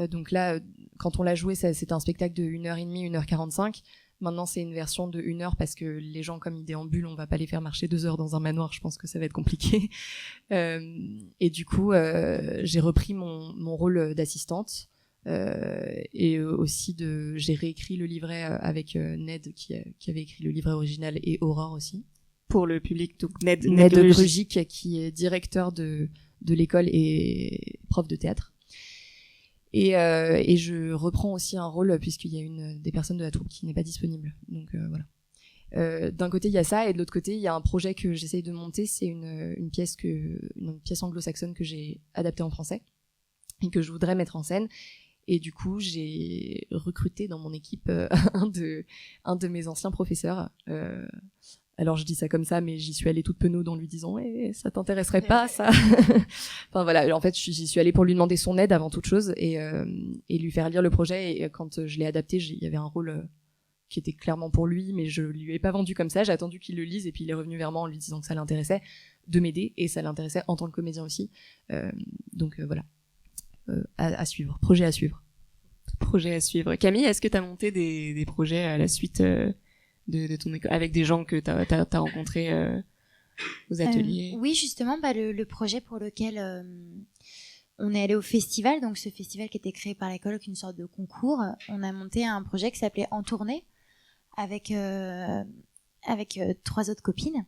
Donc là, quand on l'a joué, c'était un spectacle de 1h30, 1h45. Maintenant, c'est une version de 1 heure parce que les gens, comme ils déambulent, on va pas les faire marcher 2 heures dans un manoir. Je pense que ça va être compliqué. Et du coup, j'ai repris mon rôle d'assistante. Et aussi j'ai réécrit le livret avec Ned qui avait écrit le livret original, et Aurore aussi. Pour le public, donc Ned Grugic, qui est directeur de l'école et prof de théâtre. Et je reprends aussi un rôle puisqu'il y a une des personnes de la troupe qui n'est pas disponible. Donc voilà. D'un côté il y a ça, et de l'autre côté il y a un projet que j'essaye de monter. C'est une pièce anglo-saxonne que j'ai adaptée en français et que je voudrais mettre en scène. Et du coup j'ai recruté dans mon équipe un de mes anciens professeurs. Alors je dis ça comme ça, mais j'y suis allée toute penaude en lui disant ça t'intéresserait pas ça. Enfin voilà, en fait j'y suis allée pour lui demander son aide avant toute chose, et lui faire lire le projet. Et quand je l'ai adapté, il y avait un rôle qui était clairement pour lui, mais je lui ai pas vendu comme ça. J'ai attendu qu'il le lise, et puis il est revenu vers moi en lui disant que ça l'intéressait de m'aider, et ça l'intéressait en tant que comédien aussi. Donc voilà, à suivre, projet à suivre. Projet à suivre. Camille, est-ce que tu as monté des projets à la suite de ton école, avec des gens que t'as rencontrés aux ateliers? Oui, justement, le projet pour lequel on est allé au festival, donc ce festival qui était créé par l'école, qui est une sorte de concours, on a monté un projet qui s'appelait En Tournée, avec 3 autres copines,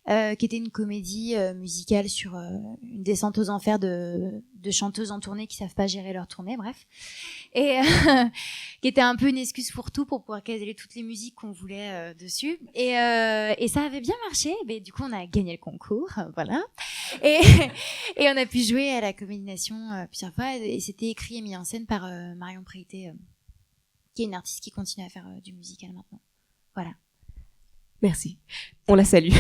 qui était une comédie musicale sur une descente aux enfers de chanteuses en tournée qui savent pas gérer leur tournée, bref, et qui était un peu une excuse pour tout, pour pouvoir caser toutes les musiques qu'on voulait dessus, et ça avait bien marché. Mais du coup on a gagné le concours, voilà, et on a pu jouer à la Comédie Nation plusieurs fois, et c'était écrit et mis en scène par Marion Préité, qui est une artiste qui continue à faire du musical maintenant. Voilà. Merci. On la salue.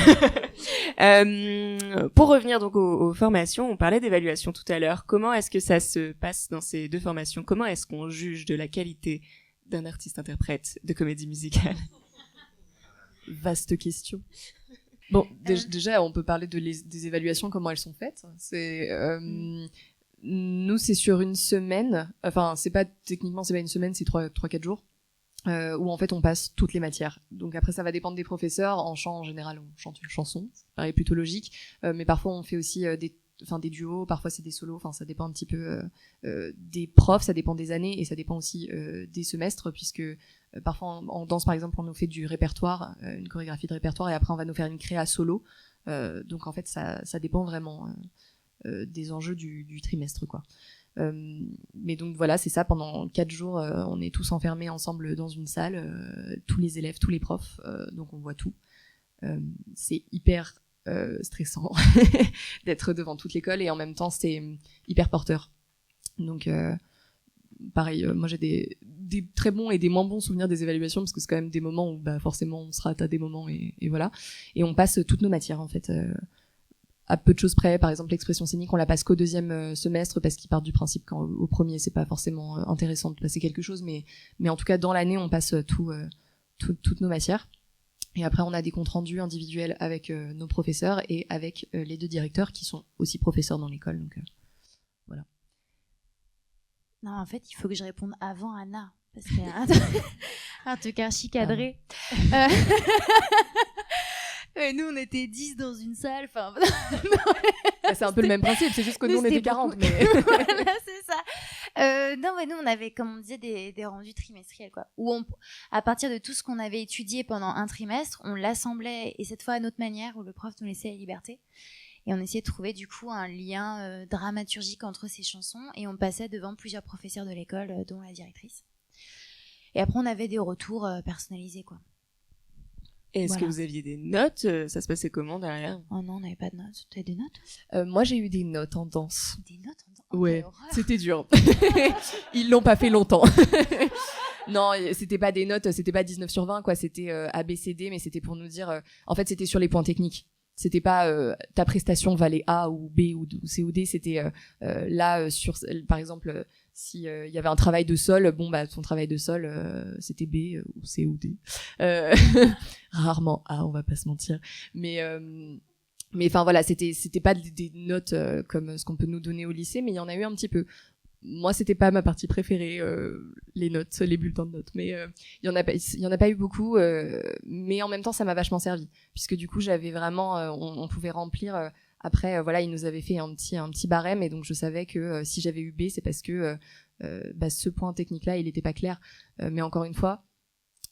Pour revenir donc aux formations, on parlait d'évaluation tout à l'heure. Comment est-ce que ça se passe dans ces 2 formations? Comment est-ce qu'on juge de la qualité d'un artiste-interprète de comédie musicale? Vaste question. Bon, déjà, on peut parler des évaluations, comment elles sont faites. Nous, c'est sur une semaine. Enfin, techniquement, c'est pas une semaine, c'est 3-4 jours. Où en fait on passe toutes les matières. Donc après ça va dépendre des professeurs. En chant en général on chante une chanson, ça paraît plutôt logique, mais parfois on fait aussi des duos, parfois c'est des solos, enfin ça dépend un petit peu des profs, ça dépend des années, et ça dépend aussi des semestres, puisque parfois en danse par exemple on nous fait du répertoire, une chorégraphie de répertoire, et après on va nous faire une créa solo, donc en fait ça dépend vraiment des enjeux du trimestre quoi. Mais donc voilà, c'est ça, pendant 4 jours on est tous enfermés ensemble dans une salle, tous les élèves, tous les profs, donc on voit tout. C'est hyper stressant d'être devant toute l'école, et en même temps c'est hyper porteur. Donc pareil, moi j'ai des très bons et des moins bons souvenirs des évaluations, parce que c'est quand même des moments où forcément on se rate à des moments, et voilà, et on passe toutes nos matières en fait, à peu de choses près. Par exemple l'expression scénique, on la passe qu'au 2e semestre, parce qu'ils partent du principe qu'au premier c'est pas forcément intéressant de passer quelque chose, mais en tout cas dans l'année on passe toutes nos matières. Et après on a des comptes rendus individuels avec nos professeurs et avec les 2 directeurs qui sont aussi professeurs dans l'école, donc voilà. Non, en fait il faut que je réponde avant Anna, parce qu'il y a un truc archi cadré. Nous on était 10 dans une salle, enfin c'est un peu le même principe, c'est juste que nous on était 40, mais voilà, c'est ça. Non, mais nous on avait, comme on disait, des rendus trimestriels quoi, où à partir de tout ce qu'on avait étudié pendant un trimestre, on l'assemblait, et cette fois à notre manière, où le prof nous laissait la liberté, et on essayait de trouver du coup un lien dramaturgique entre ces chansons, et on passait devant plusieurs professeurs de l'école, dont la directrice, et après on avait des retours personnalisés quoi. Et est-ce Voilà. que vous aviez des notes? Ça se passait comment derrière? Oh non, on n'avait pas de notes. Tu as des notes? Moi, j'ai eu des notes en danse. Des notes en temps. Ouais, c'était dur. Ils l'ont pas fait longtemps. Non, c'était pas des notes, c'était pas 19 sur 20, quoi. C'était ABCD, mais c'était pour nous dire... en fait, c'était sur les points techniques. C'était pas ta prestation valait A ou B ou C ou D. C'était là, par exemple, si il y avait un travail de sol, bon, bah, ton travail de sol, c'était B ou C ou D. Rarement A, on va pas se mentir. Mais enfin voilà, c'était pas des notes comme ce qu'on peut nous donner au lycée, mais il y en a eu un petit peu. Moi, c'était pas ma partie préférée, les notes, les bulletins de notes, mais il y en a pas eu beaucoup, mais en même temps, ça m'a vachement servi, puisque du coup, j'avais vraiment, on pouvait remplir. Après, voilà, ils nous avaient fait un petit barème, et donc je savais que si j'avais eu B, c'est parce que ce point technique-là, il était pas clair. Mais encore une fois,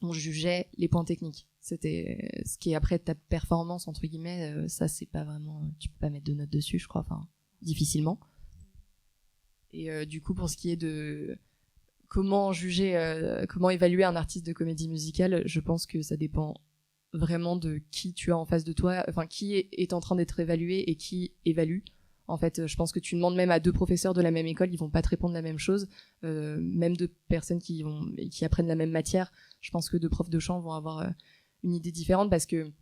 on jugeait les points techniques. C'était ce qui est après ta performance entre guillemets, ça c'est pas vraiment, tu peux pas mettre de notes dessus, je crois, enfin difficilement. Et du coup, pour ce qui est de comment juger, comment évaluer un artiste de comédie musicale, je pense que ça dépend vraiment de qui tu as en face de toi, enfin qui est en train d'être évalué et qui évalue. En fait, je pense que tu demandes même à deux professeurs de la même école, ils vont pas te répondre la même chose. Même deux personnes qui apprennent la même matière, je pense que deux profs de chant vont avoir une idée différente, parce que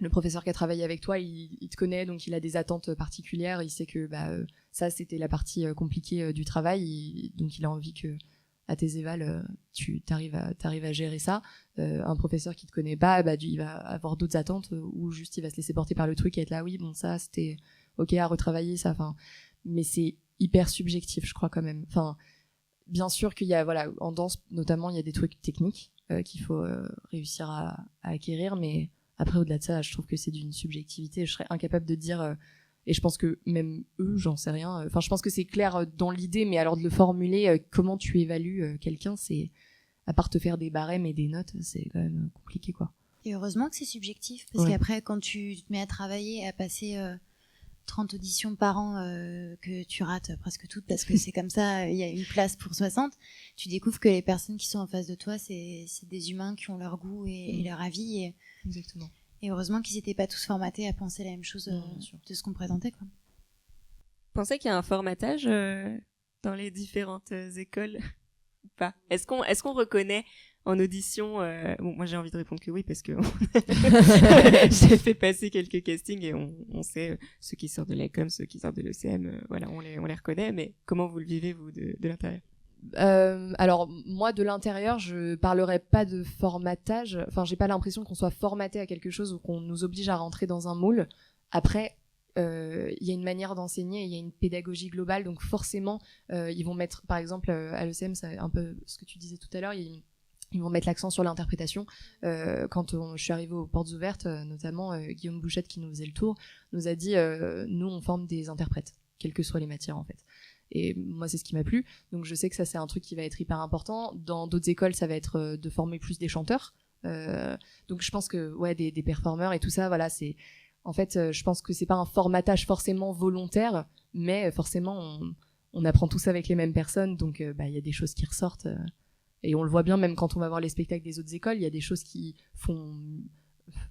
le professeur qui a travaillé avec toi, il te connaît, donc il a des attentes particulières. Il sait que ça, c'était la partie compliquée du travail, donc il a envie que à tes évals, tu t'arrives à gérer ça. Un professeur qui te connaît pas, il va avoir d'autres attentes, ou juste il va se laisser porter par le truc et être là, oui, bon, ça, c'était ok à retravailler, ça. Enfin, mais c'est hyper subjectif, je crois quand même. Enfin, bien sûr qu'il y a, voilà, en danse notamment, il y a des trucs techniques qu'il faut réussir à acquérir, mais après, au-delà de ça, je trouve que c'est d'une subjectivité. Je serais incapable de dire, et je pense que même eux, j'en sais rien. Enfin, je pense que c'est clair dans l'idée, mais alors de le formuler, comment tu évalues quelqu'un, c'est, à part te faire des barèmes et des notes, c'est quand même compliqué, quoi. Et heureusement que c'est subjectif, parce qu'après, quand tu te mets à travailler, à passer 30 auditions par an que tu rates presque toutes, parce que c'est comme ça, il y a une place pour 60, tu découvres que les personnes qui sont en face de toi, c'est des humains qui ont leur goût et leur avis. Exactement. Et heureusement qu'ils n'étaient pas tous formatés à penser la même chose de ce qu'on présentait, quoi. Vous pensez qu'il y a un formatage dans les différentes écoles ou pas? Est-ce qu'on reconnaît en audition, bon, moi j'ai envie de répondre que oui, parce que j'ai fait passer quelques castings et on sait ceux qui sortent de l'ECOM, ceux qui sortent de l'ECM, voilà, on les reconnaît, mais comment vous le vivez, vous, de l'intérieur? Alors moi, de l'intérieur, je parlerai pas de formatage. Enfin, j'ai pas l'impression qu'on soit formaté à quelque chose ou qu'on nous oblige à rentrer dans un moule. Après, il y a une manière d'enseigner, il y a une pédagogie globale, donc forcément, ils vont mettre, par exemple, à l'ECM, c'est un peu ce que tu disais tout à l'heure, ils vont mettre l'accent sur l'interprétation. Quand je suis arrivée aux Portes Ouvertes, notamment Guillaume Bouchette, qui nous faisait le tour, nous a dit nous, on forme des interprètes, quelles que soient les matières, en fait. Et moi, c'est ce qui m'a plu. Donc, je sais que ça, c'est un truc qui va être hyper important. Dans d'autres écoles, ça va être de former plus des chanteurs. Donc, je pense que, ouais, des performeurs et tout ça, voilà, c'est... En fait, je pense que c'est pas un formatage forcément volontaire, mais forcément, on apprend tous avec les mêmes personnes. Donc, il y a des choses qui ressortent. Et on le voit bien, même quand on va voir les spectacles des autres écoles, il y a des choses qui font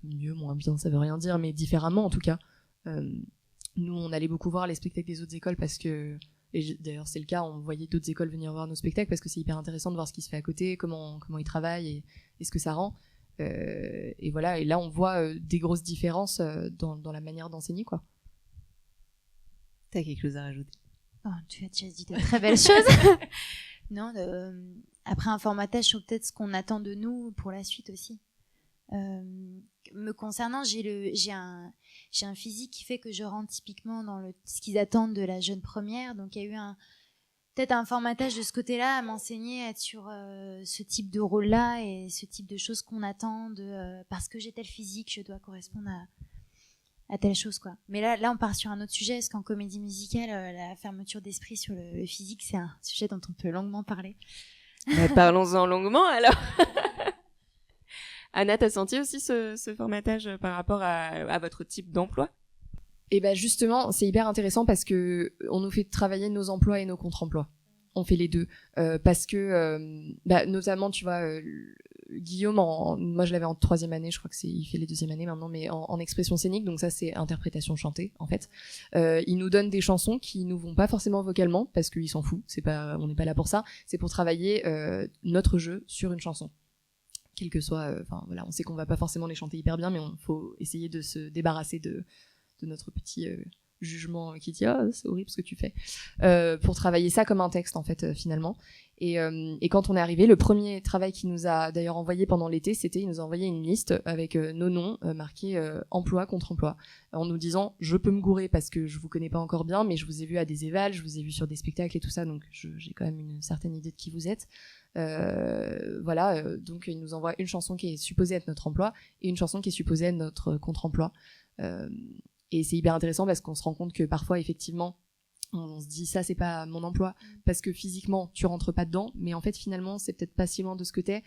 mieux, moins bien, ça veut rien dire, mais différemment, en tout cas. Nous, on allait beaucoup voir les spectacles des autres écoles parce que... Et d'ailleurs, c'est le cas, on voyait d'autres écoles venir voir nos spectacles parce que c'est hyper intéressant de voir ce qui se fait à côté, comment ils travaillent et ce que ça rend. Et voilà, et là, on voit des grosses différences dans la manière d'enseigner, quoi. T'as quelque chose à rajouter? Oh, tu as déjà dit de très belles choses. Non, après un formatage sur peut-être ce qu'on attend de nous pour la suite aussi. Me concernant, j'ai un physique qui fait que je rentre typiquement dans ce qu'ils attendent de la jeune première. Donc il y a eu peut-être un formatage de ce côté-là à m'enseigner à être sur ce type de rôle-là et ce type de choses qu'on attend parce que j'ai tel physique, je dois correspondre à telle chose, quoi. Mais là, on part sur un autre sujet, parce qu'en comédie musicale, la fermeture d'esprit sur le physique, c'est un sujet dont on peut longuement parler. Parlons-en longuement, alors. Anna, t'as senti aussi ce formatage par rapport à votre type d'emploi? Et justement, c'est hyper intéressant parce que on nous fait travailler nos emplois et nos contre-emplois. On fait les deux parce que notamment, tu vois, Guillaume, moi je l'avais en 3e année, je crois il fait les 2e années maintenant, mais en expression scénique, donc ça c'est interprétation chantée en fait. Il nous donne des chansons qui nous vont pas forcément vocalement, parce qu'il s'en fout, on n'est pas là pour ça, c'est pour travailler notre jeu sur une chanson. Quel que soit, voilà, on sait qu'on va pas forcément les chanter hyper bien, mais il faut essayer de se débarrasser de notre petit jugement qui dit c'est horrible ce que tu fais, pour travailler ça comme un texte en fait finalement. Et quand on est arrivé, le premier travail qu'il nous a d'ailleurs envoyé pendant l'été, c'était il nous a envoyé une liste avec nos noms marqués emploi contre emploi, en nous disant je peux me gourer parce que je vous connais pas encore bien, mais je vous ai vu à des évals, je vous ai vu sur des spectacles et tout ça, donc j'ai quand même une certaine idée de qui vous êtes. Voilà, donc il nous envoie une chanson qui est supposée être notre emploi et une chanson qui est supposée être notre contre-emploi. Et c'est hyper intéressant parce qu'on se rend compte que parfois, effectivement, on se dit ça, c'est pas mon emploi parce que physiquement, tu rentres pas dedans. Mais en fait, finalement, c'est peut-être pas si loin de ce que t'es.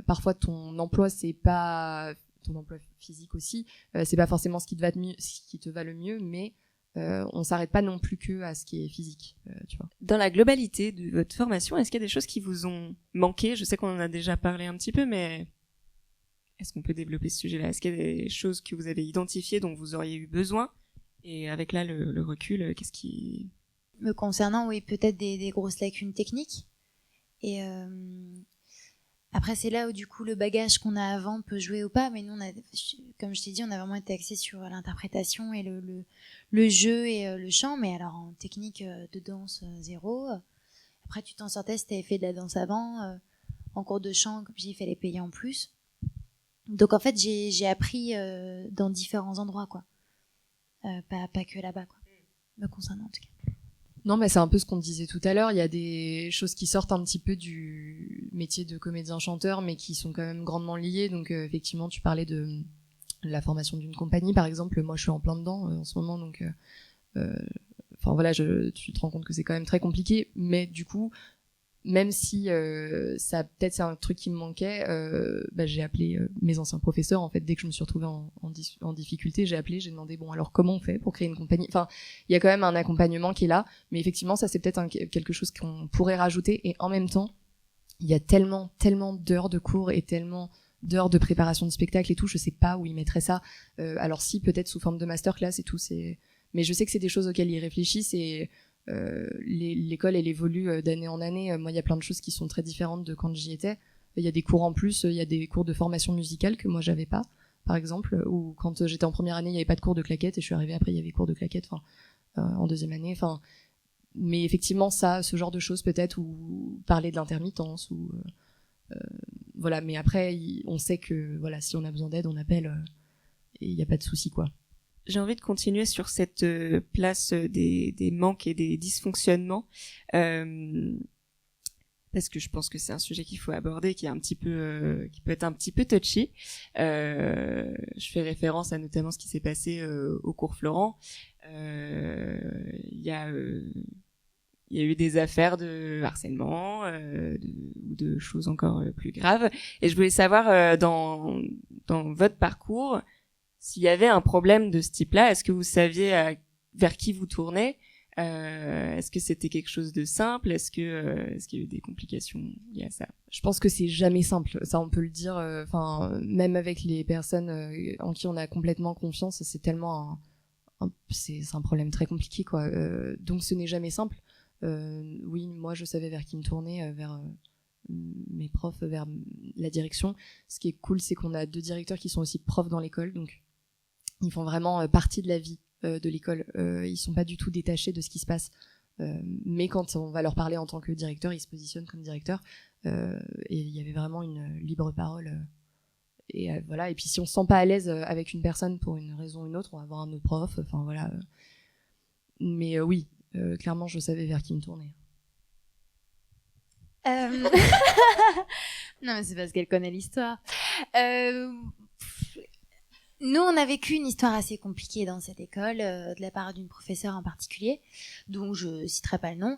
Parfois, ton emploi, c'est pas ton emploi physique aussi. C'est pas forcément ce qui te va le mieux, mais on s'arrête pas non plus que à ce qui est physique, tu vois. Dans la globalité de votre formation, est-ce qu'il y a des choses qui vous ont manqué ? Je sais qu'on en a déjà parlé un petit peu, mais est-ce qu'on peut développer ce sujet-là ? Est-ce qu'il y a des choses que vous avez identifiées dont vous auriez eu besoin ? Et avec là, le recul, qu'est-ce qui... Me concernant, oui, peut-être des grosses lacunes techniques. Et après, c'est là où du coup le bagage qu'on a avant peut jouer ou pas. Mais nous, comme je t'ai dit, on a vraiment été axés sur l'interprétation et le jeu et le chant. Mais alors en technique de danse, zéro. Après, tu t'en sortais si t'avais fait de la danse avant. En cours de chant, comme j'ai fallait payer en plus. Donc en fait, j'ai appris dans différents endroits, quoi. Pas que là-bas, quoi. Me concernant en tout cas. Non, mais c'est un peu ce qu'on disait tout à l'heure. Il y a des choses qui sortent un petit peu du métier de comédien-chanteur, mais qui sont quand même grandement liées. Donc effectivement, tu parlais de la formation d'une compagnie, par exemple. Moi, je suis en plein dedans en ce moment, donc voilà, tu te rends compte que c'est quand même très compliqué. Mais du coup, même si ça peut-être c'est un truc qui me manquait, j'ai appelé mes anciens professeurs en fait. Dès que je me suis retrouvée en difficulté, j'ai demandé bon alors comment on fait pour créer une compagnie. Enfin, il y a quand même un accompagnement qui est là, mais effectivement ça c'est peut-être quelque chose qu'on pourrait rajouter. Et en même temps, il y a tellement d'heures de cours et tellement d'heures de préparation de spectacle et tout, je sais pas où ils mettraient ça. Alors si peut-être sous forme de masterclass et tout, mais je sais que c'est des choses auxquelles ils réfléchissent et l'école elle évolue d'année en année. Moi il y a plein de choses qui sont très différentes de quand j'y étais. Il y a des cours en plus, il y a des cours de formation musicale que moi j'avais pas, par exemple, ou quand j'étais en première année il y avait pas de cours de claquettes et je suis arrivée après il y avait cours de claquettes en deuxième année. Mais effectivement ce genre de choses peut-être, ou parler de l'intermittence ou voilà. Mais après on sait que voilà, si on a besoin d'aide on appelle et il y a pas de souci quoi. J'ai envie de continuer sur cette place des manques et des dysfonctionnements, parce que je pense que c'est un sujet qu'il faut aborder, qui peut être un petit peu touchy. Je fais référence à notamment ce qui s'est passé au cours Florent. Il y a eu des affaires de harcèlement ou de choses encore plus graves. Et je voulais savoir dans votre parcours, s'il y avait un problème de ce type-là, est-ce que vous saviez vers qui vous tournez ? Est-ce que c'était quelque chose de simple ? Est-ce qu'il y a eu des complications liées à ça ? Je pense que c'est jamais simple, ça on peut le dire. Même avec les personnes en qui on a complètement confiance, c'est tellement c'est un problème très compliqué quoi. Donc ce n'est jamais simple. Oui, moi je savais vers qui me tourner, vers mes profs, vers la direction. Ce qui est cool, c'est qu'on a 2 directeurs qui sont aussi profs dans l'école, donc ils font vraiment partie de la vie de l'école. Ils sont pas du tout détachés de ce qui se passe. Mais quand on va leur parler en tant que directeur, ils se positionnent comme directeur. Et il y avait vraiment une libre parole. Et voilà. Et puis si on se sent pas à l'aise avec une personne pour une raison ou une autre, on va voir un autre prof. Enfin voilà. Mais oui, clairement, je savais vers qui me tourner. Non, mais c'est parce qu'elle connaît l'histoire. Nous, on a vécu une histoire assez compliquée dans cette école, de la part d'une professeure en particulier, dont je citerai pas le nom,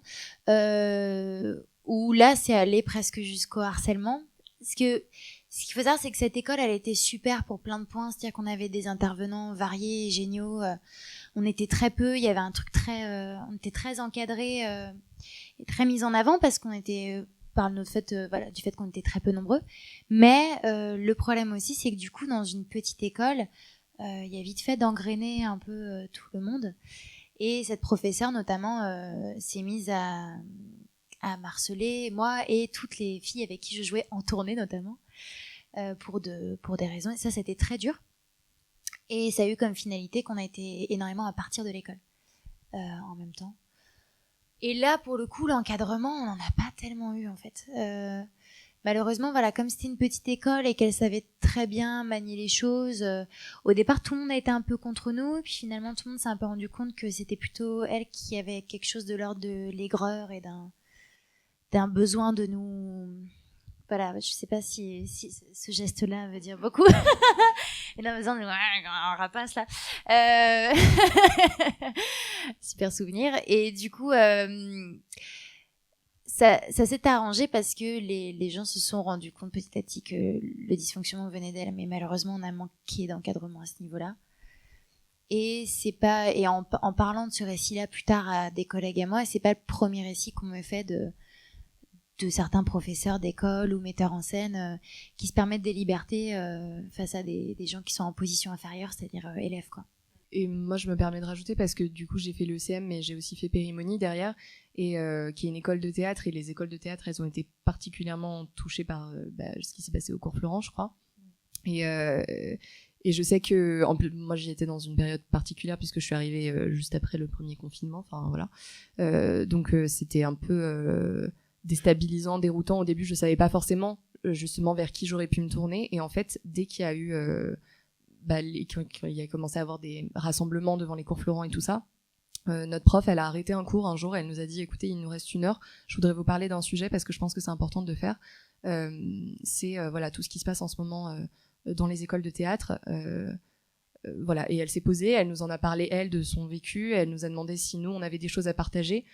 où là, c'est allé presque jusqu'au harcèlement. Parce que ce qu'il faut savoir, c'est que cette école, elle était super pour plein de points, c'est-à-dire qu'on avait des intervenants variés et géniaux. On était très peu, il y avait un truc on était très encadré et très mis en avant parce qu'on était par notre fait, du fait qu'on était très peu nombreux. Mais le problème aussi, c'est que du coup, dans une petite école, il y a vite fait d'engrainer un peu tout le monde. Et cette professeure, notamment, s'est mise à harceler moi et toutes les filles avec qui je jouais en tournée, notamment, pour des raisons. Et ça, c'était très dur. Et ça a eu comme finalité qu'on a été énormément à partir de l'école en même temps. Et là, pour le coup, l'encadrement, on n'en a pas tellement eu, en fait. Malheureusement, voilà, comme c'était une petite école et qu'elle savait très bien manier les choses, au départ, tout le monde a été un peu contre nous. Et puis finalement, tout le monde s'est un peu rendu compte que c'était plutôt elle qui avait quelque chose de l'ordre de l'aigreur et d'un besoin de nous... Voilà, je sais pas si ce geste-là veut dire beaucoup. Et là, besoin de un rapace là. Super souvenir. Et du coup, ça s'est arrangé parce que les gens se sont rendus compte petit à petit que le dysfonctionnement venait d'elle. Mais malheureusement, on a manqué d'encadrement à ce niveau-là. Et c'est pas, et en parlant de ce récit-là plus tard à des collègues à moi, c'est pas le premier récit qu'on me fait de certains professeurs d'école ou metteurs en scène qui se permettent des libertés face à des gens qui sont en position inférieure, c'est-à-dire élèves, quoi. Et moi, je me permets de rajouter parce que du coup, j'ai fait l'ECM, mais j'ai aussi fait Périmonie derrière, et qui est une école de théâtre. Et les écoles de théâtre, elles ont été particulièrement touchées par ce qui s'est passé au cours Florent, je crois. Et je sais que, en plus, moi, j'y étais dans une période particulière puisque je suis arrivée juste après le premier confinement. Enfin, voilà. Donc, c'était un peu déstabilisant, déroutant. Au début, je savais pas forcément justement vers qui j'aurais pu me tourner. Et en fait, dès qu'il y a eu, quand il a commencé à avoir des rassemblements devant les cours Florent et tout ça, notre prof, elle a arrêté un cours un jour. Elle nous a dit, écoutez, il nous reste 1 heure. Je voudrais vous parler d'un sujet parce que je pense que c'est important de le faire. C'est voilà tout ce qui se passe en ce moment dans les écoles de théâtre. Voilà, et elle s'est posée, elle nous en a parlé, elle, de son vécu. Elle nous a demandé si nous, on avait des choses à partager.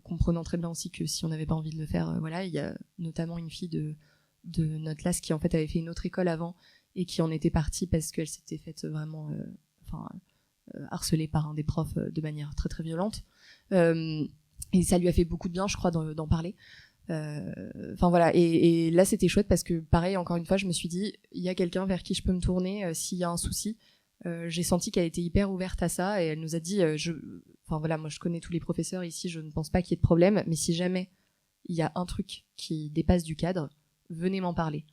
Comprenant très bien aussi que si on n'avait pas envie de le faire, voilà, il y a notamment une fille de notre classe qui en fait avait fait une autre école avant et qui en était partie parce qu'elle s'était faite vraiment harcelée par un des profs de manière très très violente, et ça lui a fait beaucoup de bien, je crois, d'en parler. Enfin voilà, et là c'était chouette parce que pareil, encore une fois, je me suis dit, il y a quelqu'un vers qui je peux me tourner s'il y a un souci. J'ai senti qu'elle était hyper ouverte à ça et elle nous a dit enfin voilà, moi je connais tous les professeurs ici, je ne pense pas qu'il y ait de problème, mais si jamais il y a un truc qui dépasse du cadre, venez m'en parler.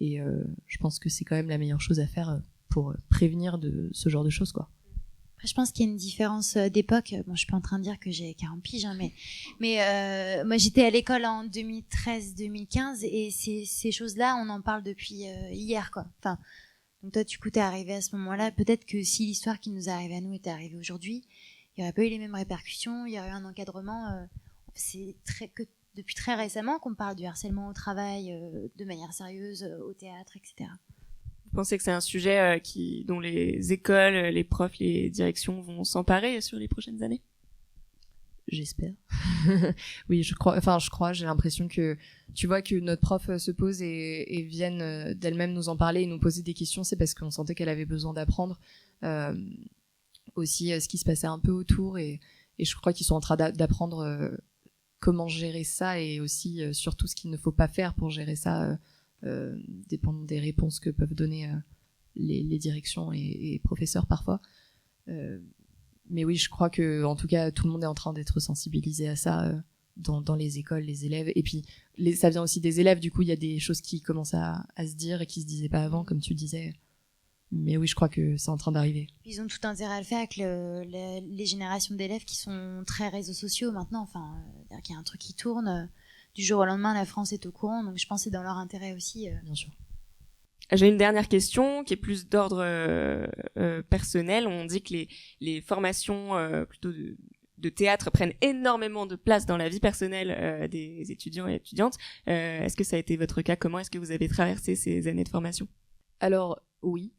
Et je pense que c'est quand même la meilleure chose à faire pour prévenir de ce genre de choses, quoi. Après, je pense qu'il y a une différence d'époque. Bon, je suis pas en train de dire que j'ai 40 piges, hein, mais moi j'étais à l'école en 2013-2015 et ces choses-là, on en parle depuis hier, quoi. Enfin, donc toi, du coup, t'es arrivé à ce moment-là. Peut-être que si l'histoire qui nous est arrivée à nous était arrivée aujourd'hui, il y aurait pas eu les mêmes répercussions, il y aurait eu un encadrement. C'est que depuis très récemment qu'on parle du harcèlement au travail de manière sérieuse, au théâtre, etc. Vous pensez que c'est un sujet dont les écoles, les profs, les directions vont s'emparer sur les prochaines années ? J'espère. Oui, je crois, j'ai l'impression que, tu vois, que notre prof se pose et vienne d'elle-même nous en parler et nous poser des questions, c'est parce qu'on sentait qu'elle avait besoin d'apprendre aussi ce qui se passait un peu autour, et je crois qu'ils sont en train d'apprendre comment gérer ça, et aussi surtout ce qu'il ne faut pas faire pour gérer ça, dépendant des réponses que peuvent donner les directions et professeurs parfois. Mais oui, je crois que, en tout cas, tout le monde est en train d'être sensibilisé à ça dans les écoles, les élèves. Et puis, ça vient aussi des élèves. Du coup, il y a des choses qui commencent à se dire et qui se disaient pas avant, comme tu disais. Mais oui, je crois que c'est en train d'arriver. Ils ont tout intérêt à le faire avec les générations d'élèves qui sont très réseaux sociaux maintenant. Enfin, qu'il y a un truc qui tourne. Du jour au lendemain, la France est au courant. Donc, je pense que c'est dans leur intérêt aussi. Bien sûr. J'ai une dernière question qui est plus d'ordre personnel. On dit que les formations plutôt de théâtre prennent énormément de place dans la vie personnelle des étudiants et étudiantes. Est-ce que ça a été votre cas ? Comment est-ce que vous avez traversé ces années de formation ? Alors, oui,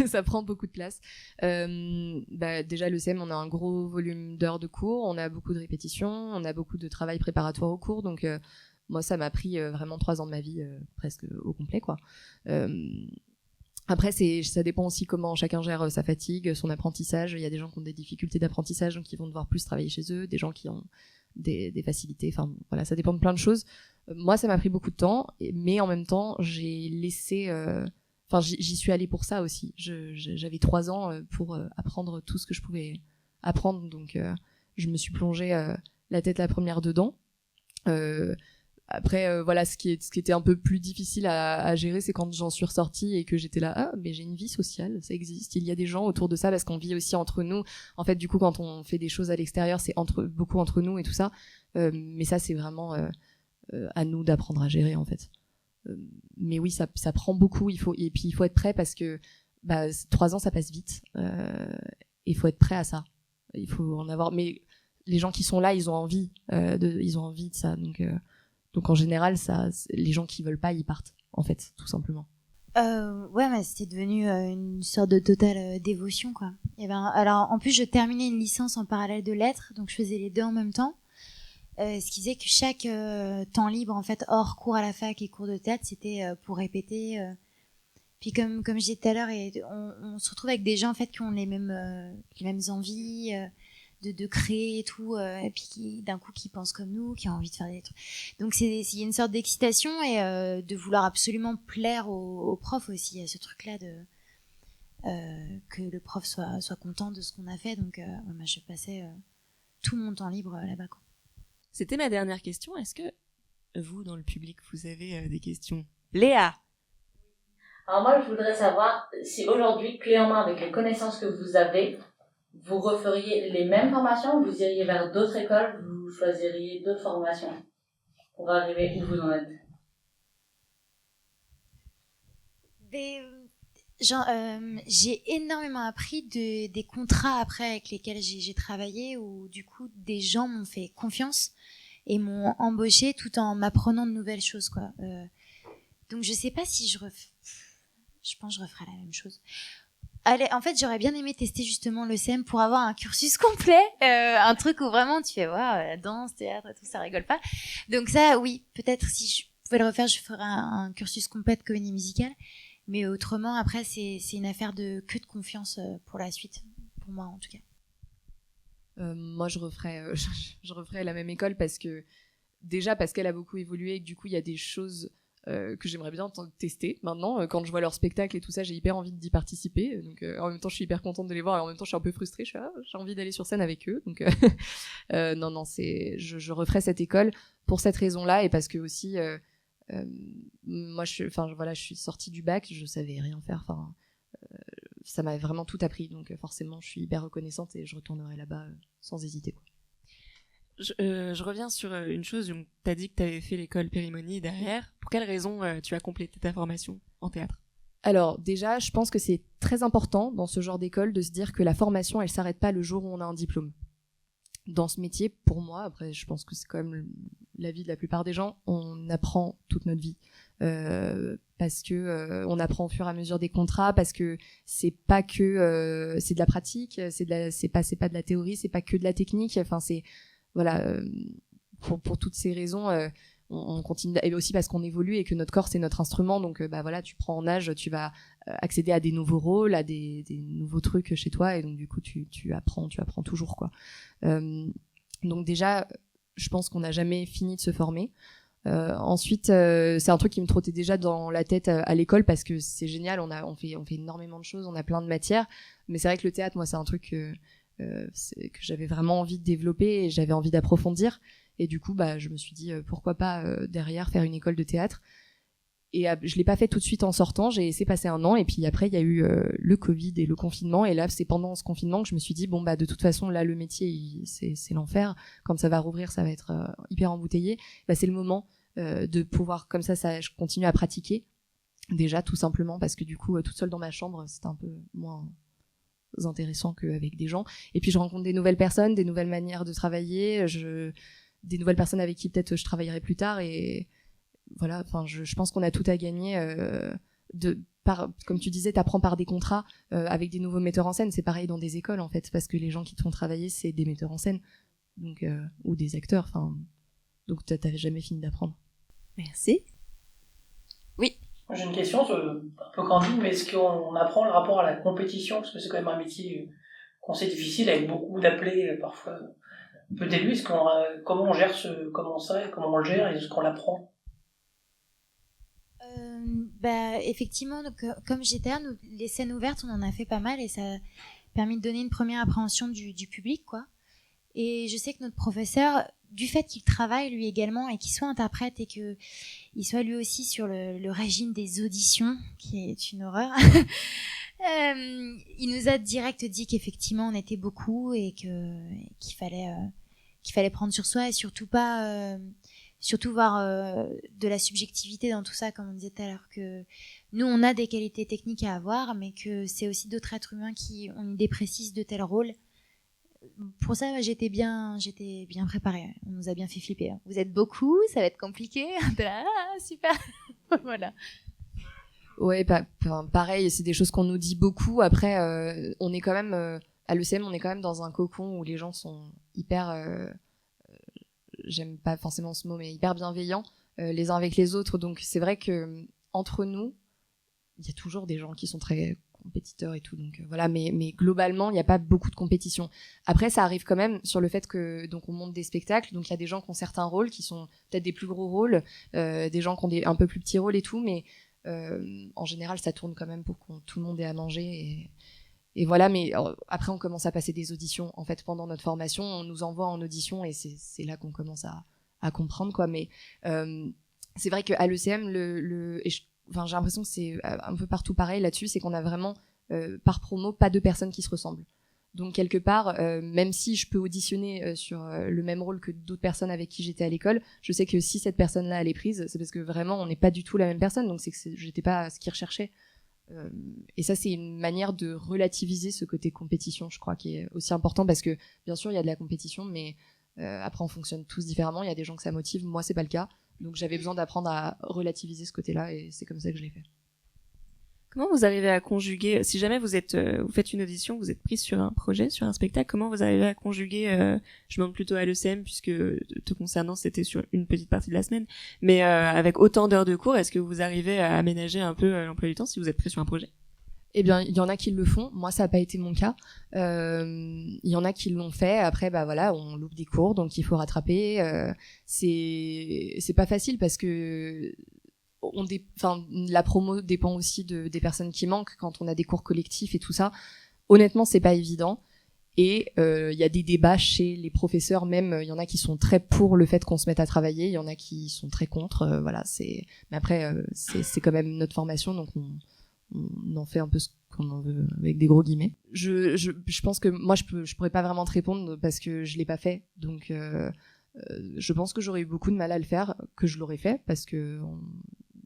ça prend beaucoup de place. Déjà, le CEM, on a un gros volume d'heures de cours, on a beaucoup de répétitions, on a beaucoup de travail préparatoire au cours, donc... moi, ça m'a pris vraiment 3 ans de ma vie, presque au complet, quoi. Après, ça dépend aussi comment chacun gère sa fatigue, son apprentissage. Il y a des gens qui ont des difficultés d'apprentissage, donc qui vont devoir plus travailler chez eux, des gens qui ont des facilités. Enfin, voilà, ça dépend de plein de choses. Moi, ça m'a pris beaucoup de temps, mais en même temps, j'ai laissé... Enfin, j'y suis allée pour ça aussi. J'avais 3 ans pour apprendre tout ce que je pouvais apprendre, donc je me suis plongée la tête la première dedans. Après, voilà, ce qui était un peu plus difficile à gérer, c'est quand j'en suis ressortie et que j'étais là, ah, mais j'ai une vie sociale, ça existe, il y a des gens autour de ça, parce qu'on vit aussi entre nous. En fait, du coup, quand on fait des choses à l'extérieur, c'est beaucoup entre nous et tout ça. Mais ça, c'est vraiment à nous d'apprendre à gérer, en fait. Mais oui, ça prend beaucoup, et puis il faut être prêt parce que 3 ans, ça passe vite. Il faut être prêt à ça. Il faut en avoir, mais les gens qui sont là, ils ont envie de ça, donc en général, les gens qui veulent pas, ils partent, en fait, tout simplement. Ouais, mais c'était devenu une sorte de totale dévotion, quoi. Alors, en plus, je terminais une licence en parallèle de lettres, donc je faisais les deux en même temps. Ce qui faisait que chaque temps libre, en fait, hors cours à la fac et cours de théâtre, c'était pour répéter. Puis comme je disais tout à l'heure, on se retrouve avec des gens, en fait, qui ont les mêmes envies. De créer et tout, et puis d'un coup qui pensent comme nous, qui ont envie de faire des trucs. Donc il y a une sorte d'excitation et de vouloir absolument plaire au prof aussi. Il y a ce truc-là que le prof soit content de ce qu'on a fait. Donc moi, je passais tout mon temps libre là-bas, quoi. C'était ma dernière question. Est-ce que vous, dans le public, vous avez des questions? Léa. Alors moi, je voudrais savoir si aujourd'hui, clé en main avec les connaissances que vous avez, vous referiez les mêmes formations, vous iriez vers d'autres écoles, vous choisiriez d'autres formations pour arriver où vous en êtes? J'ai énormément appris des contrats après avec lesquels j'ai travaillé, où du coup des gens m'ont fait confiance et m'ont embauché tout en m'apprenant de nouvelles choses, quoi. Donc je sais pas si je pense que je referais la même chose. Allez, en fait, j'aurais bien aimé tester justement le CM pour avoir un cursus complet, un truc où vraiment tu fais waouh, danse, théâtre et tout, ça rigole pas. Donc ça, oui, peut-être si je pouvais le refaire, je ferais un cursus complet de comédie musicale. Mais autrement, après, c'est une affaire de confiance pour la suite, pour moi en tout cas. Moi, je referais la même école parce qu'elle a beaucoup évolué et que du coup, il y a des choses que j'aimerais bien tester maintenant. Quand je vois leur spectacle et tout ça, j'ai hyper envie d'y participer. Donc, en même temps, je suis hyper contente de les voir et en même temps, je suis un peu frustrée. J'ai envie d'aller sur scène avec eux. Donc, non, je referai cette école pour cette raison-là et parce que aussi, moi, je suis sortie du bac, je savais rien faire. Ça m'a vraiment tout appris. Donc, forcément, je suis hyper reconnaissante et je retournerai là-bas sans hésiter, quoi. Je reviens sur une chose. Tu as dit que tu avais fait l'école Périmonie derrière. Pour quelle raison tu as complété ta formation en théâtre? Alors déjà, je pense que c'est très important dans ce genre d'école de se dire que la formation, elle s'arrête pas le jour où on a un diplôme. Dans ce métier, pour moi, après je pense que c'est quand même l'avis de la plupart des gens, on apprend toute notre vie. Parce que on apprend au fur et à mesure des contrats, parce que c'est pas que c'est de la pratique, c'est pas de la théorie, c'est pas que de la technique. Enfin c'est voilà, pour toutes ces raisons, on continue, et aussi parce qu'on évolue et que notre corps c'est notre instrument, donc voilà, tu prends en âge, tu vas accéder à des nouveaux rôles, à des nouveaux trucs chez toi, et donc du coup tu apprends toujours, quoi. Donc déjà, je pense qu'on n'a jamais fini de se former. Ensuite, c'est un truc qui me trottait déjà dans la tête à l'école parce que c'est génial, on fait énormément de choses, on a plein de matières, mais c'est vrai que le théâtre, moi, c'est un truc que j'avais vraiment envie de développer et j'avais envie d'approfondir, et du coup je me suis dit pourquoi pas derrière faire une école de théâtre. Et je l'ai pas fait tout de suite en sortant, j'ai laissé passer 1 an et puis après il y a eu le Covid et le confinement, et là c'est pendant ce confinement que je me suis dit de toute façon là le métier c'est l'enfer, quand ça va rouvrir ça va être hyper embouteillé, c'est le moment de pouvoir comme ça je continue à pratiquer déjà, tout simplement parce que du coup toute seule dans ma chambre c'était un peu moins intéressant qu'avec des gens, et puis je rencontre des nouvelles personnes, des nouvelles manières de travailler, des nouvelles personnes avec qui peut-être je travaillerai plus tard, et voilà, enfin je pense qu'on a tout à gagner comme tu disais, t'apprends par des contrats avec des nouveaux metteurs en scène. C'est pareil dans des écoles en fait, parce que les gens qui te font travailler c'est des metteurs en scène, donc ou des acteurs, enfin donc t'avais jamais fini d'apprendre. Merci. Oui. J'ai une question un peu candide, mais est-ce qu'on apprend le rapport à la compétition, parce que c'est quand même un métier qu'on sait difficile, avec beaucoup d'appelés, parfois peu d'élus. Comment on gère comment on le gère et est-ce qu'on l'apprend? Effectivement, donc, comme j'étais là, les scènes ouvertes, on en a fait pas mal et ça a permis de donner une première appréhension du public, quoi. Et je sais que notre professeur, du fait qu'il travaille lui également et qu'il soit interprète et qu'il soit lui aussi sur le régime des auditions, qui est une horreur, il nous a direct dit qu'effectivement on était beaucoup et qu'il fallait prendre sur soi et surtout pas... surtout voir de la subjectivité dans tout ça, comme on disait tout à l'heure, que nous, on a des qualités techniques à avoir, mais que c'est aussi d'autres êtres humains qui ont une idée précise de tel rôle. Pour ça, j'étais bien préparée. On nous a bien fait flipper. Vous êtes beaucoup, ça va être compliqué. Super. Voilà. Ouais, pareil, c'est des choses qu'on nous dit beaucoup. Après, on est quand même, à l'ECM, on est quand même dans un cocon où les gens sont hyper... j'aime pas forcément ce mot, mais hyper bienveillants les uns avec les autres. Donc c'est vrai que entre nous, il y a toujours des gens qui sont très compétiteurs et tout. Donc voilà, mais globalement, il n'y a pas beaucoup de compétition. Après, ça arrive quand même sur le fait que donc on monte des spectacles. Donc il y a des gens qui ont certains rôles qui sont peut-être des plus gros rôles, des gens qui ont des un peu plus petits rôles et tout. Mais en général, ça tourne quand même pour que tout le monde ait à manger. Et voilà, mais après on commence à passer des auditions. En fait, pendant notre formation, on nous envoie en audition et c'est là qu'on commence à comprendre, quoi. Mais c'est vrai qu'à l'ECM, j'ai l'impression que c'est un peu partout pareil là-dessus, c'est qu'on a vraiment, par promo, pas de personnes qui se ressemblent. Donc quelque part, même si je peux auditionner sur le même rôle que d'autres personnes avec qui j'étais à l'école, je sais que si cette personne-là elle est prise, c'est parce que vraiment on n'est pas du tout la même personne, donc c'est que j'étais pas ce qu'ils recherchaient. Et ça, c'est une manière de relativiser ce côté compétition, je crois, qui est aussi important parce que, bien sûr, il y a de la compétition, mais après, on fonctionne tous différemment. Il y a des gens que ça motive. Moi, c'est pas le cas. Donc, j'avais besoin d'apprendre à relativiser ce côté-là et c'est comme ça que je l'ai fait. Comment vous arrivez à conjuguer, si jamais vous faites une audition, vous êtes prise sur un projet, sur un spectacle, comment vous arrivez à conjuguer, je demande plutôt à l'ECM puisque te concernant c'était sur une petite partie de la semaine, mais avec autant d'heures de cours, est-ce que vous arrivez à aménager un peu l'emploi du temps si vous êtes pris sur un projet? Eh bien, il y en a qui le font. Moi, ça n'a pas été mon cas. Il y en a qui l'ont fait. Après, bah voilà, on loupe des cours, donc il faut rattraper. C'est pas facile parce que la promo dépend aussi des personnes qui manquent quand on a des cours collectifs et tout ça. Honnêtement, c'est pas évident. Et il y a des débats chez les professeurs, même il y en a qui sont très pour le fait qu'on se mette à travailler, il y en a qui sont très contre. Voilà, mais après c'est quand même notre formation, donc on en fait un peu ce qu'on en veut avec des gros guillemets. Je pense que moi je pourrais pas vraiment te répondre parce que je l'ai pas fait, donc je pense que j'aurais eu beaucoup de mal à le faire, que je l'aurais fait parce que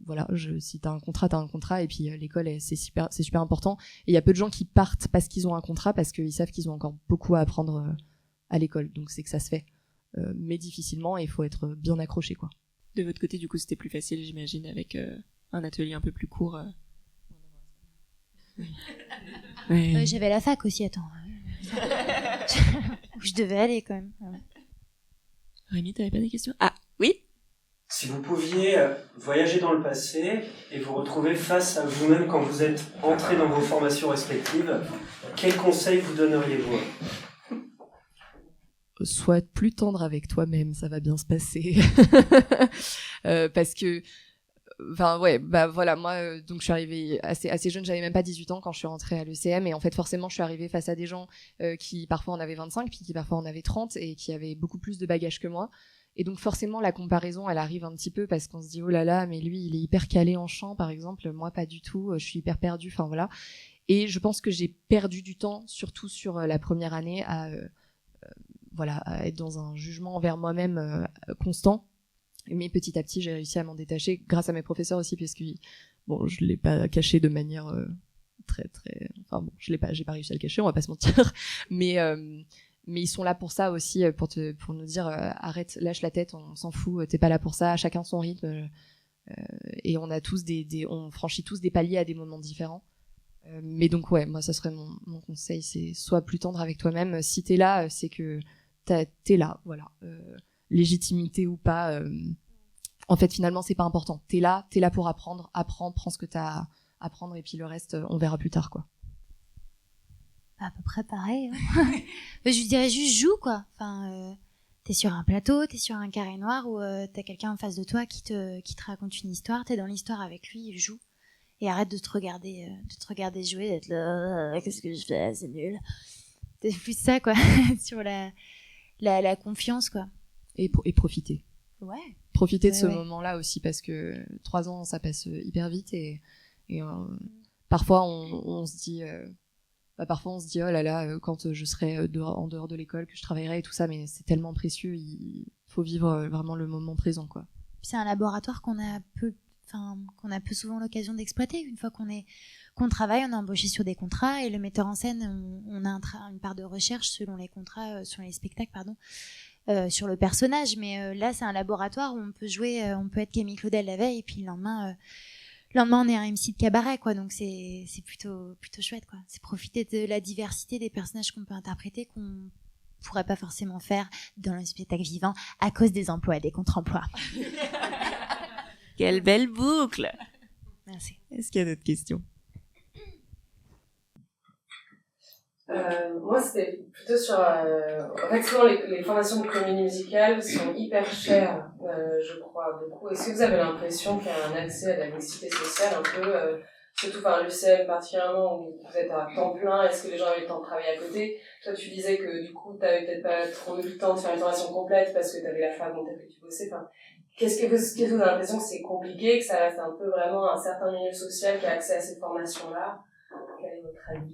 voilà, si t'as un contrat, et puis l'école c'est super important. Et il y a peu de gens qui partent parce qu'ils ont un contrat, parce qu'ils savent qu'ils ont encore beaucoup à apprendre à l'école, donc c'est que ça se fait, mais difficilement, et il faut être bien accroché, quoi. De votre côté, du coup, c'était plus facile, j'imagine, avec un atelier un peu plus court. Ouais. J'avais la fac aussi, attends. Où je devais aller quand même. Ouais. Rémi, t'avais pas des questions? Ah, oui? Si vous pouviez voyager dans le passé et vous retrouver face à vous-même quand vous êtes entré dans vos formations respectives, quels conseils vous donneriez-vous? Sois plus tendre avec toi-même, ça va bien se passer. Parce que moi donc je suis arrivée assez jeune, j'avais même pas 18 ans quand je suis rentrée à l'ECM, et en fait forcément je suis arrivée face à des gens qui parfois en avaient 25 puis qui parfois en avaient 30 et qui avaient beaucoup plus de bagages que moi. Et donc forcément la comparaison elle arrive un petit peu parce qu'on se dit oh là là, mais lui il est hyper calé en chant par exemple, moi pas du tout, je suis hyper perdue, enfin voilà. Et je pense que j'ai perdu du temps, surtout sur la première année, à être dans un jugement envers moi-même constant. Mais petit à petit j'ai réussi à m'en détacher grâce à mes professeurs aussi, parce que je l'ai pas caché de manière très j'ai pas réussi à le cacher, on va pas se mentir, mais ils sont là pour ça aussi, pour nous dire arrête, lâche la tête, on s'en fout, t'es pas là pour ça, chacun son rythme, et on a tous on franchit tous des paliers à des moments différents. Mais donc ouais, moi ça serait mon conseil, c'est sois plus tendre avec toi-même. Si t'es là, c'est que t'es là, voilà. Légitimité ou pas, en fait finalement c'est pas important. T'es là pour apprendre, prends ce que t'as à apprendre, et puis le reste on verra plus tard, quoi. À peu près pareil, hein. Je dirais juste joue, quoi. Enfin, t'es sur un plateau, t'es sur un carré noir où t'as quelqu'un en face de toi qui te raconte une histoire, t'es dans l'histoire avec lui, il joue. Et arrête de te regarder jouer, d'être là, qu'est-ce que je fais, c'est nul. C'est plus ça, quoi, sur la confiance, quoi. Et profiter. Ouais. Profiter de ce Ouais. moment-là aussi, parce que 3 ans, ça passe hyper vite et parfois on se dit... parfois on se dit oh là là quand je serai en dehors de l'école que je travaillerai et tout ça, mais c'est tellement précieux, il faut vivre vraiment le moment présent, quoi. C'est un laboratoire qu'on a peu souvent l'occasion d'exploiter. Une fois qu'on travaille, on est embauché sur des contrats et le metteur en scène, on a une part de recherche selon les contrats, sur les spectacles, pardon, sur le personnage. Mais là, c'est un laboratoire où on peut jouer, on peut être Camille Claudel la veille et puis le lendemain, on est un MC de cabaret, quoi. Donc c'est plutôt chouette, quoi. C'est profiter de la diversité des personnages qu'on peut interpréter, qu'on pourrait pas forcément faire dans le spectacle vivant à cause des emplois et des contre-emplois. Quelle belle boucle. Merci. Est-ce qu'il y a d'autres questions? Moi, c'était plutôt sur... en fait, souvent, les formations de comédie musicale sont hyper chères, je crois, beaucoup. Est-ce que vous avez l'impression qu'il y a un accès à la mixité sociale un peu, surtout par l'UCM particulièrement, où vous êtes à temps plein, est-ce que les gens avaient le temps de travailler à côté? Toi, tu disais que du coup, tu n'avais peut-être pas trop eu le temps de faire une formation complète parce que tu avais la femme dont tu bossais. Enfin, qu'est-ce que vous avez l'impression que c'est compliqué, que ça reste un peu vraiment un certain milieu social qui a accès à ces formations-là? Quel est votre avis?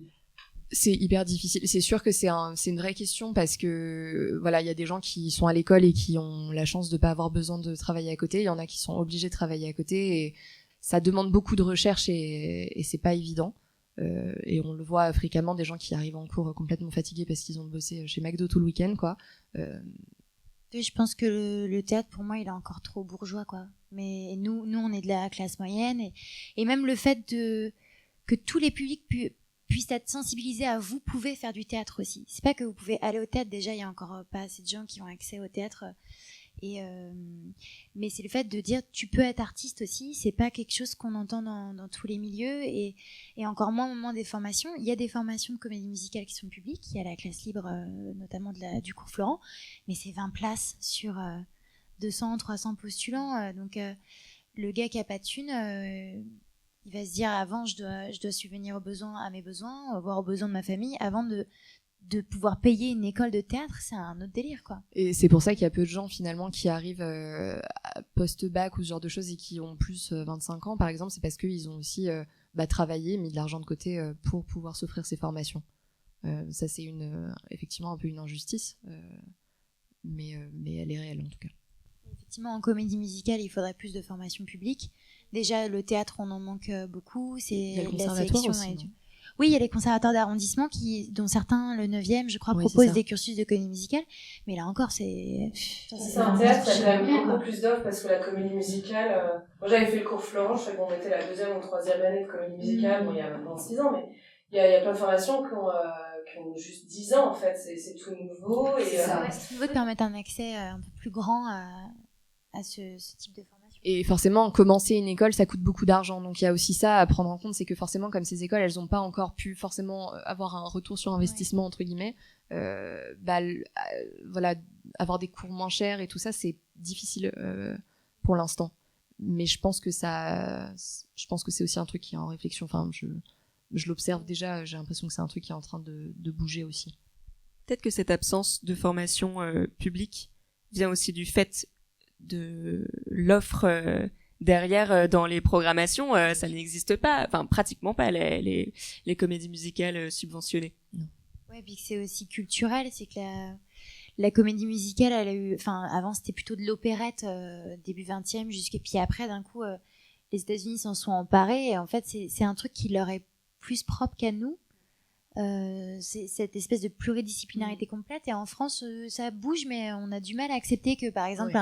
C'est hyper difficile. C'est sûr que c'est une vraie question parce que voilà, il y a des gens qui sont à l'école et qui ont la chance de pas avoir besoin de travailler à côté. Il y en a qui sont obligés de travailler à côté et ça demande beaucoup de recherche et c'est pas évident. Et on le voit fréquemment, des gens qui arrivent en cours complètement fatigués parce qu'ils ont bossé chez McDo tout le week-end, quoi. Je pense que le théâtre, pour moi, il est encore trop bourgeois, quoi. Mais nous, on est de la classe moyenne et même le fait que tous les publics puissent être sensibilisés à vous pouvez faire du théâtre aussi. C'est pas que vous pouvez aller au théâtre, déjà, il y a encore pas assez de gens qui ont accès au théâtre. Mais c'est le fait de dire tu peux être artiste aussi, c'est pas quelque chose qu'on entend dans tous les milieux et encore moins au moment des formations. Il y a des formations de comédie musicale qui sont publiques, il y a la classe libre notamment du cours Florent, mais c'est 20 places sur 200-300 postulants, donc le gars qui a pas de thune, il va se dire avant je dois subvenir à mes besoins, voire aux besoins de ma famille avant de pouvoir payer une école de théâtre. C'est un autre délire, quoi. Et c'est pour ça qu'il y a peu de gens finalement qui arrivent post-bac ou ce genre de choses et qui ont plus 25 ans par exemple, c'est parce qu'ils ont aussi travaillé, mis de l'argent de côté pour pouvoir s'offrir ces formations. Ça c'est effectivement un peu une injustice, mais elle est réelle en tout cas. Effectivement, en comédie musicale, il faudrait plus de formations publiques. Déjà, le théâtre, on en manque beaucoup. Il y a le la conservatoire sélection aussi, non ? Oui, il y a les conservatoires d'arrondissement dont certains, le 9e, je crois, Oui, proposent des cursus de comédie musicale. Mais là encore, c'est un théâtre, il y a quand même beaucoup plus d'offres parce que la comédie musicale... Moi, j'avais fait le cours Florent, je sais qu'on était la 2e ou 3e année de comédie musicale, bon, il y a maintenant 6 ans, mais il y a plein de formations qui ont juste 10 ans, en fait. C'est tout nouveau. Et, c'est nouveau de permettre un accès un peu plus grand à ce type de formation. Et forcément, commencer une école, ça coûte beaucoup d'argent. Donc il y a aussi ça à prendre en compte, c'est que forcément, comme ces écoles, elles n'ont pas encore pu forcément avoir un retour sur investissement, entre guillemets, voilà, avoir des cours moins chers et tout ça, c'est difficile pour l'instant. Mais je pense que c'est aussi un truc qui est en réflexion. Enfin, je l'observe déjà, j'ai l'impression que c'est un truc qui est en train de bouger aussi. Peut-être que cette absence de formation publique vient aussi du fait de l'offre derrière dans les programmations, ça n'existe pas, enfin pratiquement pas les comédies musicales subventionnées. Ouais, puis c'est aussi culturel, c'est que la comédie musicale, elle a eu, enfin avant c'était plutôt de l'opérette début 20e jusqu'à puis après d'un coup les États-Unis s'en sont emparés et en fait c'est un truc qui leur est plus propre qu'à nous. C'est cette espèce de pluridisciplinarité complète et en France ça bouge mais on a du mal à accepter que par exemple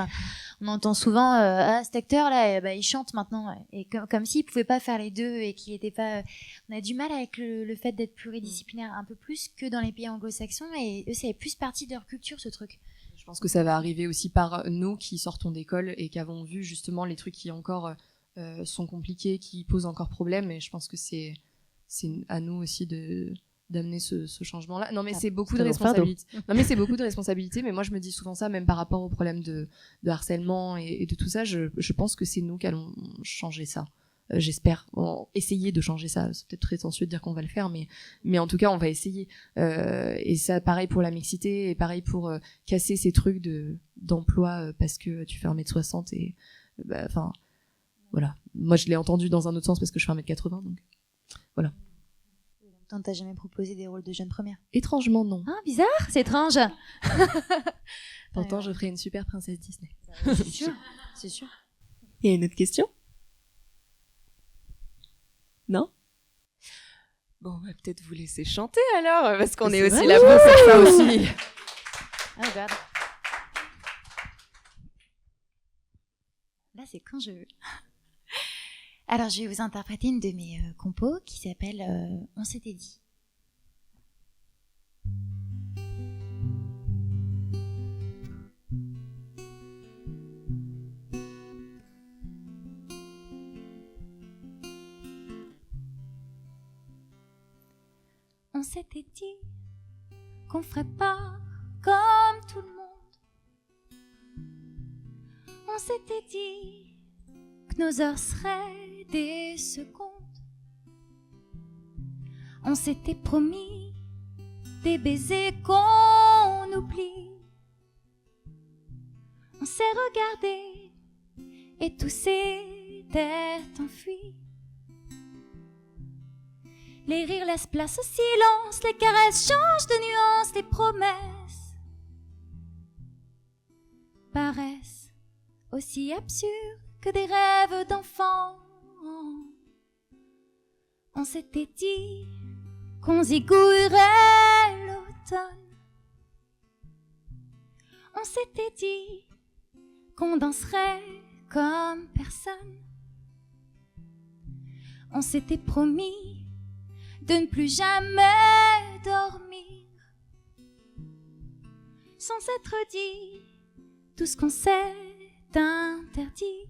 on entend souvent cet acteur là il chante maintenant et comme s'il pouvait pas faire les deux et qu'il était pas on a du mal avec le fait d'être pluridisciplinaire un peu plus que dans les pays anglo-saxons et eux c'est plus partie de leur culture ce truc. Je pense que ça va arriver aussi par nous qui sortons d'école et qui avons vu justement les trucs qui encore sont compliqués, qui posent encore problème et je pense que c'est à nous aussi de d'amener ce changement-là. Non, mais c'est beaucoup c'est de un lourd fardeau. responsabilité. Non, mais c'est beaucoup de responsabilité. Mais moi, je me dis souvent ça, même par rapport au problème de harcèlement et de tout ça. Je pense que c'est nous qui allons changer ça. J'espère. Essayer de changer ça. C'est peut-être prétentieux de dire qu'on va le faire, mais en tout cas, on va essayer. Et ça, pareil pour la mixité et pareil pour casser ces trucs d'emploi parce que tu fais 1m60 et enfin voilà. Moi, je l'ai entendu dans un autre sens parce que je fais 1m80, donc voilà. Tant t'as jamais proposé des rôles de jeune première. Étrangement, non. Ah, bizarre, c'est étrange. Pourtant, je ferais une super princesse Disney. C'est sûr, c'est sûr. Il y a une autre question? Non? Bon, on va peut-être vous laisser chanter alors, parce qu'on est aussi là pour faire ça aussi. Oh god. Là, c'est quand je veux. Alors, je vais vous interpréter une de mes compos qui s'appelle On s'était dit. On s'était dit qu'on ferait pas comme tout le monde. On s'était dit que nos heures seraient des secondes. On s'était promis des baisers qu'on oublie. On s'est regardé et tout s'était enfui. Les rires laissent place au silence, les caresses changent de nuances, les promesses paraissent aussi absurdes que des rêves d'enfants. On s'était dit qu'on zigouillerait l'automne. On s'était dit qu'on danserait comme personne. On s'était promis de ne plus jamais dormir, sans s'être dit tout ce qu'on s'est interdit.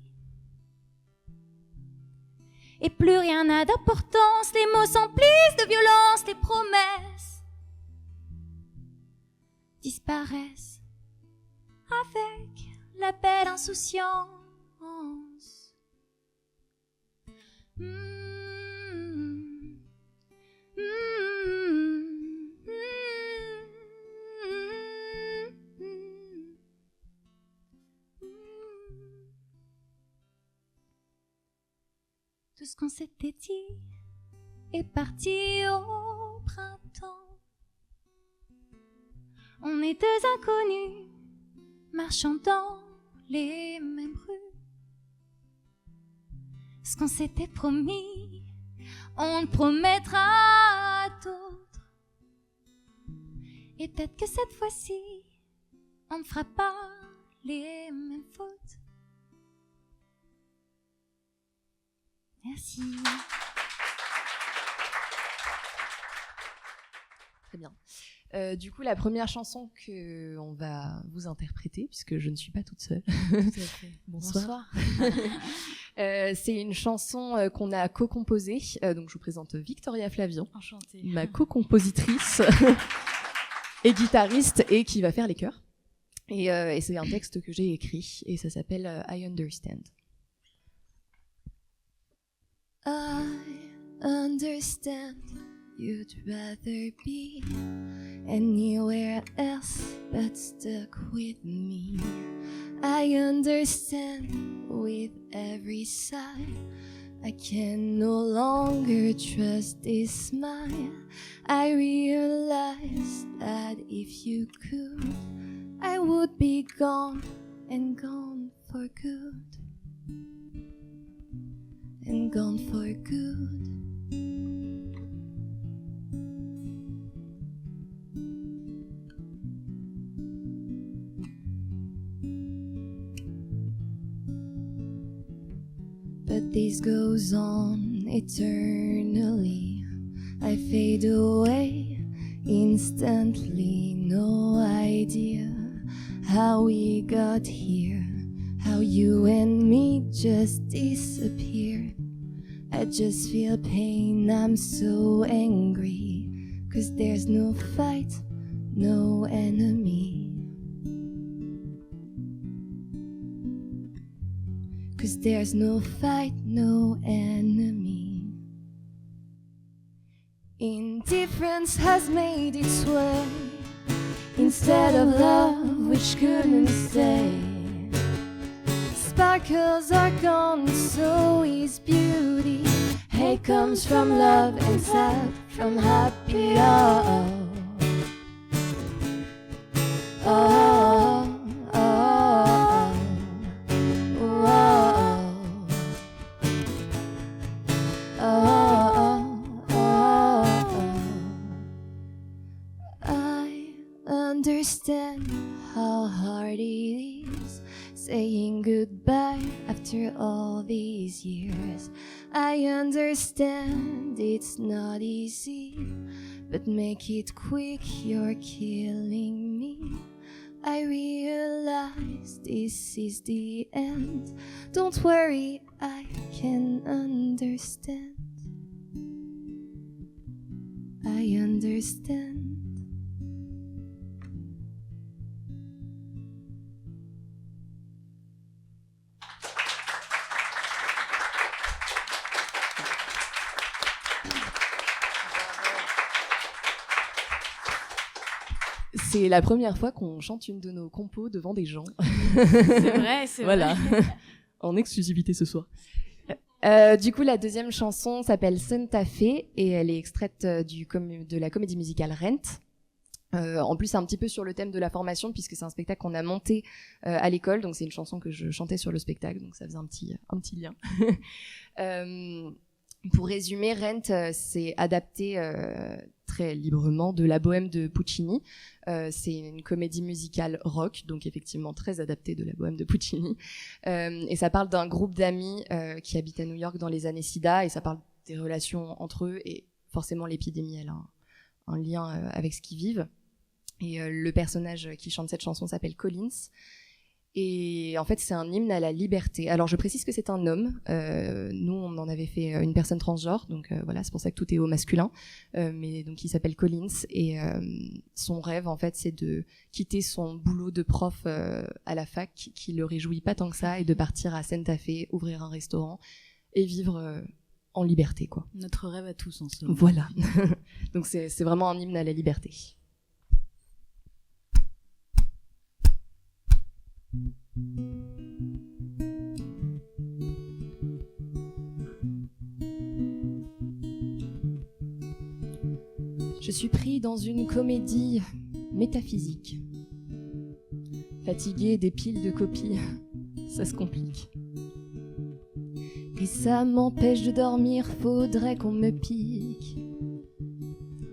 Et plus rien n'a d'importance, les mots s'emplissent de violence, les promesses disparaissent avec la belle insouciance. Tout ce qu'on s'était dit est parti au printemps. On est deux inconnus marchant dans les mêmes rues. Ce qu'on s'était promis, on le promettra à d'autres. Et peut-être que cette fois-ci, on ne fera pas les mêmes fautes. Merci. Très bien. Du coup, la première chanson qu'on va vous interpréter, puisque je ne suis pas toute seule. Bonsoir. C'est une chanson qu'on a co-composée. Donc, je vous présente Victoria Flavian, Enchantée. ma co-compositrice et guitariste, et qui va faire les chœurs. Et c'est un texte que j'ai écrit, et ça s'appelle I Understand. I understand you'd rather be anywhere else but stuck with me. I understand with every sigh I can no longer trust this smile. I realize that if you could, I would be gone and gone for good. And gone for good. But this goes on eternally. I fade away instantly. No idea how we got here, how you and me just disappeared. I just feel pain, I'm so angry. 'Cause there's no fight, no enemy. 'Cause there's no fight, no enemy. Indifference has made its way instead of love which couldn't stay. Sparkles are gone, so is beauty. Hate comes from love and sad from happy. Oh, oh, oh, oh, oh. I understand how hard it is saying goodbye after all these years. I understand it's not easy, but make it quick, you're killing me. I realize this is the end. Don't worry, I can understand. I understand. C'est la première fois qu'on chante une de nos compos devant des gens. C'est vrai, c'est voilà. vrai. En exclusivité ce soir. Du coup, la deuxième chanson s'appelle Santa Fe et elle est extraite de la comédie musicale Rent. En plus, c'est un petit peu sur le thème de la formation puisque c'est un spectacle qu'on a monté à l'école, donc c'est une chanson que je chantais sur le spectacle, donc ça faisait un petit lien. Pour résumer, Rent, c'est adapté très librement de La Bohème de Puccini. C'est une comédie musicale rock, donc effectivement très adaptée de La Bohème de Puccini. Et ça parle d'un groupe d'amis qui habitent à New York dans les années SIDA, et ça parle des relations entre eux, et forcément l'épidémie, elle a un lien avec ce qu'ils vivent. Et le personnage qui chante cette chanson s'appelle Collins. Et en fait, c'est un hymne à la liberté. Alors, je précise que c'est un homme. Nous, on en avait fait une personne transgenre, donc voilà, c'est pour ça que tout est au masculin. Mais donc, il s'appelle Collins et son rêve, en fait, c'est de quitter son boulot de prof à la fac, qui le réjouit pas tant que ça, et de partir à Santa Fe, ouvrir un restaurant et vivre en liberté, quoi. Notre rêve à tous, en somme. Voilà. Donc, c'est vraiment un hymne à la liberté. Je suis pris dans une comédie métaphysique. Fatigué des piles de copies, ça se complique. Et ça m'empêche de dormir, faudrait qu'on me pique.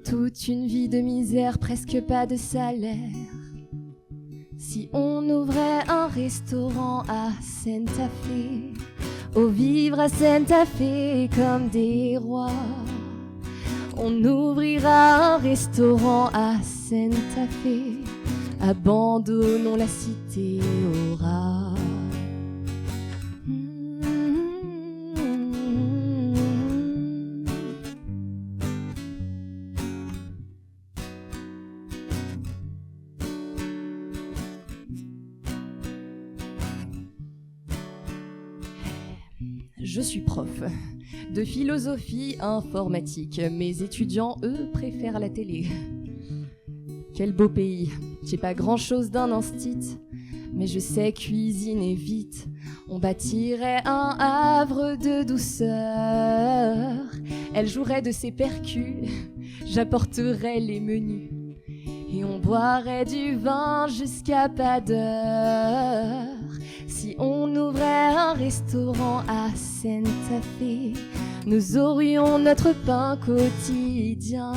Toute une vie de misère, presque pas de salaire. Si on ouvrait un restaurant à Santa Fe, oh vivre à Santa Fe comme des rois. On ouvrira un restaurant à Santa Fe, abandonnons la cité aux rats. Je suis prof de philosophie informatique. Mes étudiants, eux, préfèrent la télé. Quel beau pays. J'ai pas grand-chose d'un instit, mais je sais cuisiner vite. On bâtirait un havre de douceur. Elle jouerait de ses percus, j'apporterais les menus. Et on boirait du vin jusqu'à pas d'heure. Si on ouvrait un restaurant à Santa Fe, nous aurions notre pain quotidien.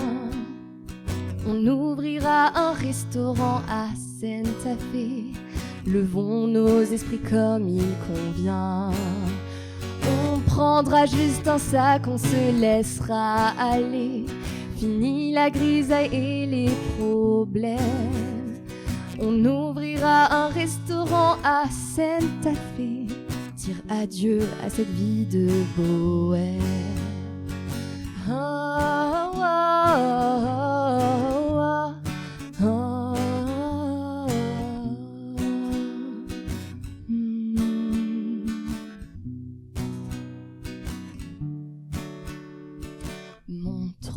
On ouvrira un restaurant à Santa Fe, levons nos esprits comme il convient. On prendra juste un sac, on se laissera aller. Fini la grisaille et les problèmes. On ouvrira un restaurant à Santa Fe. Dire adieu à cette vie de bohème. Oh, oh, oh,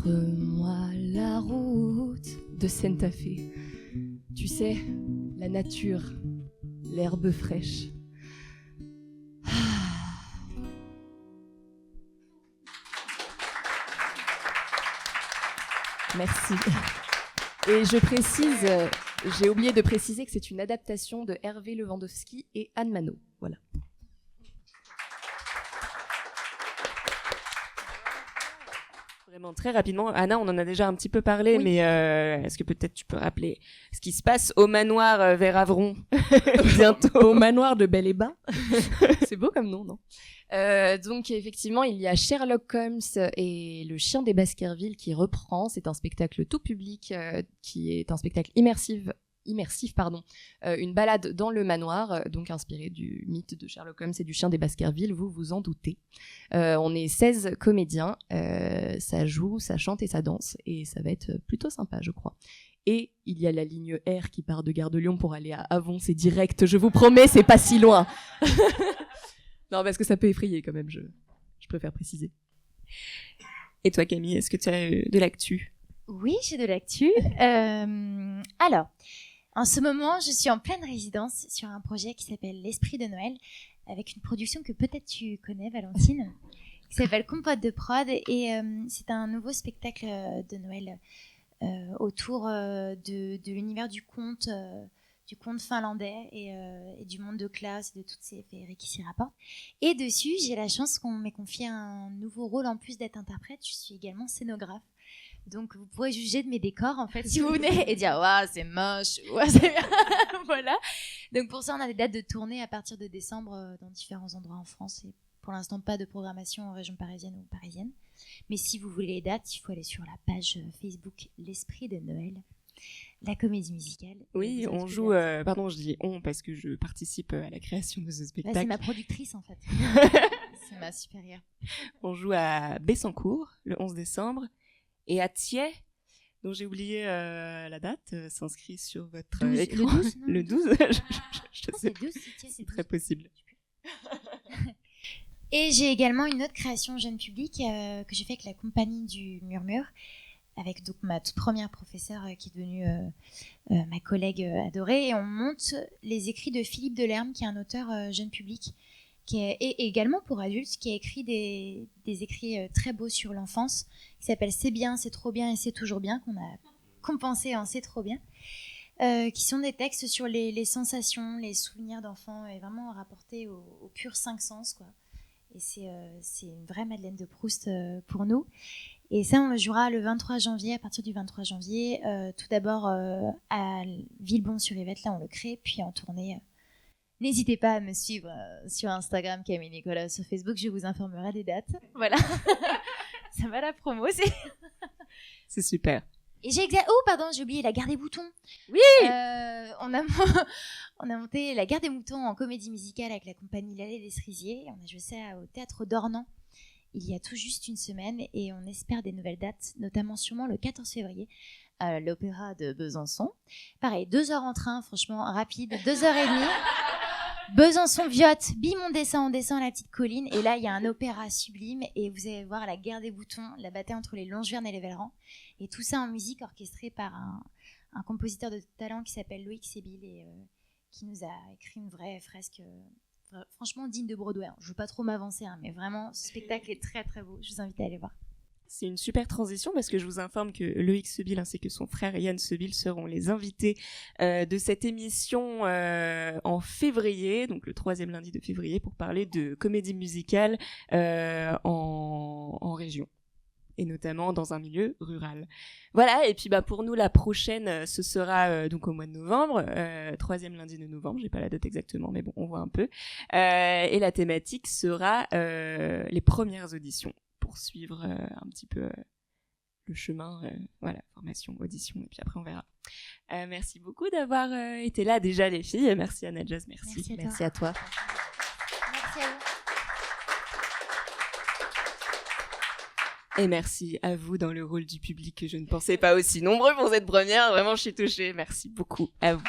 Montre-moi la route de Santa Fe. Tu sais, la nature, l'herbe fraîche. Merci. Et je précise, j'ai oublié de préciser que c'est une adaptation de Hervé Lewandowski et Anne Manot. Voilà. Vraiment très rapidement, Anna, on en a déjà un petit peu parlé, Oui. mais est-ce que peut-être tu peux rappeler ce qui se passe au manoir vers Avron bientôt? Au manoir de Bel-et-Bain. C'est beau comme nom, non? Donc effectivement, il y a Sherlock Holmes et le chien des Baskerville qui reprend. C'est un spectacle tout public qui est un spectacle immersif, une balade dans le manoir, donc inspiré du mythe de Sherlock Holmes et du chien des Baskerville, vous vous en doutez. On est 16 comédiens, ça joue, ça chante et ça danse, et ça va être plutôt sympa, je crois. Et il y a la ligne R qui part de Gare de Lyon pour aller à Avon, c'est direct, je vous promets, c'est pas si loin. Non, parce que ça peut effrayer quand même, je préfère préciser. Et toi, Camille, est-ce que tu as de l'actu? Oui, j'ai de l'actu. Alors, en ce moment, je suis en pleine résidence sur un projet qui s'appelle L'Esprit de Noël, avec une production que peut-être tu connais, Valentine, qui s'appelle Compote de Prod. Et c'est un nouveau spectacle de Noël autour de l'univers du conte finlandais et du monde de classe et de toutes ces féeries qui s'y rapportent. Et dessus, j'ai la chance qu'on m'ait confié un nouveau rôle en plus d'être interprète. Je suis également scénographe. Donc, vous pourrez juger de mes décors, en fait, si vous venez et dire « Waouh, c'est moche !» ouais, c'est bien. Voilà. Donc, pour ça, on a des dates de tournée à partir de décembre dans différents endroits en France. Et pour l'instant, pas de programmation en région parisienne ou parisienne. Mais si vous voulez les dates, il faut aller sur la page Facebook L'Esprit de Noël, la comédie musicale. Oui, on joue... pardon, je dis « on » parce que je participe à la création de ce spectacle. Là, c'est ma productrice, en fait. C'est ma supérieure. On joue à Bessancourt, le 11 décembre. Et à Thiers, dont j'ai oublié la date, s'inscrit sur votre écran. Le 12, le 12 je sais c'est 12, c'est très possible. Et j'ai également une autre création jeune public que j'ai fait avec la compagnie du Murmure, avec donc ma toute première professeure qui est devenue ma collègue adorée. Et on monte les écrits de Philippe Delerme, qui est un auteur jeune public, et également pour adultes, qui a écrit des écrits très beaux sur l'enfance, qui s'appelle « C'est bien, c'est trop bien et c'est toujours bien », qu'on a compensé en « C'est trop bien », qui sont des textes sur les sensations, les souvenirs d'enfants, et vraiment rapportés aux purs 5 sens, quoi. Et c'est une vraie Madeleine de Proust pour nous. Et ça, on le jouera le 23 janvier, à partir du 23 janvier, tout d'abord à Villebon-sur-Yvette, là on le crée, puis en tournée. N'hésitez pas à me suivre sur Instagram, Camille Nicolas, sur Facebook, je vous informerai des dates. Voilà. Ça va la promo, C'est super. Et j'ai oublié la Gare des Moutons. Oui. On a monté la Gare des Moutons en comédie musicale avec la compagnie L'Allée des Cerisiers. On a joué ça au Théâtre d'Ornans il y a tout juste une semaine et on espère des nouvelles dates, notamment sûrement le 14 février à l'Opéra de Besançon. Pareil, 2 heures en train, franchement rapide, 2h30. Besançon-Viotte, bim, on descend la petite colline et là il y a un opéra sublime et vous allez voir la guerre des boutons, la bataille entre les Longevernes et les Vellerans et tout ça en musique orchestrée par un compositeur de talent qui s'appelle Loïc Sébille et qui nous a écrit une vraie fresque franchement digne de Broadway. Je ne veux pas trop m'avancer, mais vraiment ce spectacle est très très beau, je vous invite à aller voir. C'est une super transition parce que je vous informe que Loïc Sebille ainsi que son frère Yann Sebille seront les invités de cette émission en février, donc le 3e lundi de février, pour parler de comédie musicale en région et notamment dans un milieu rural. Voilà, et puis pour nous la prochaine ce sera donc au mois de novembre, 3e lundi de novembre, j'ai pas la date exactement mais bon on voit un peu, et la thématique sera les premières auditions. Pour suivre un petit peu le chemin, voilà, formation, audition, et puis après on verra. Merci beaucoup d'avoir été là déjà les filles, merci Anna Jazz, merci. Merci à toi. Merci à vous. Et merci à vous dans le rôle du public que je ne pensais pas aussi nombreux pour cette première, vraiment je suis touchée, merci beaucoup à vous.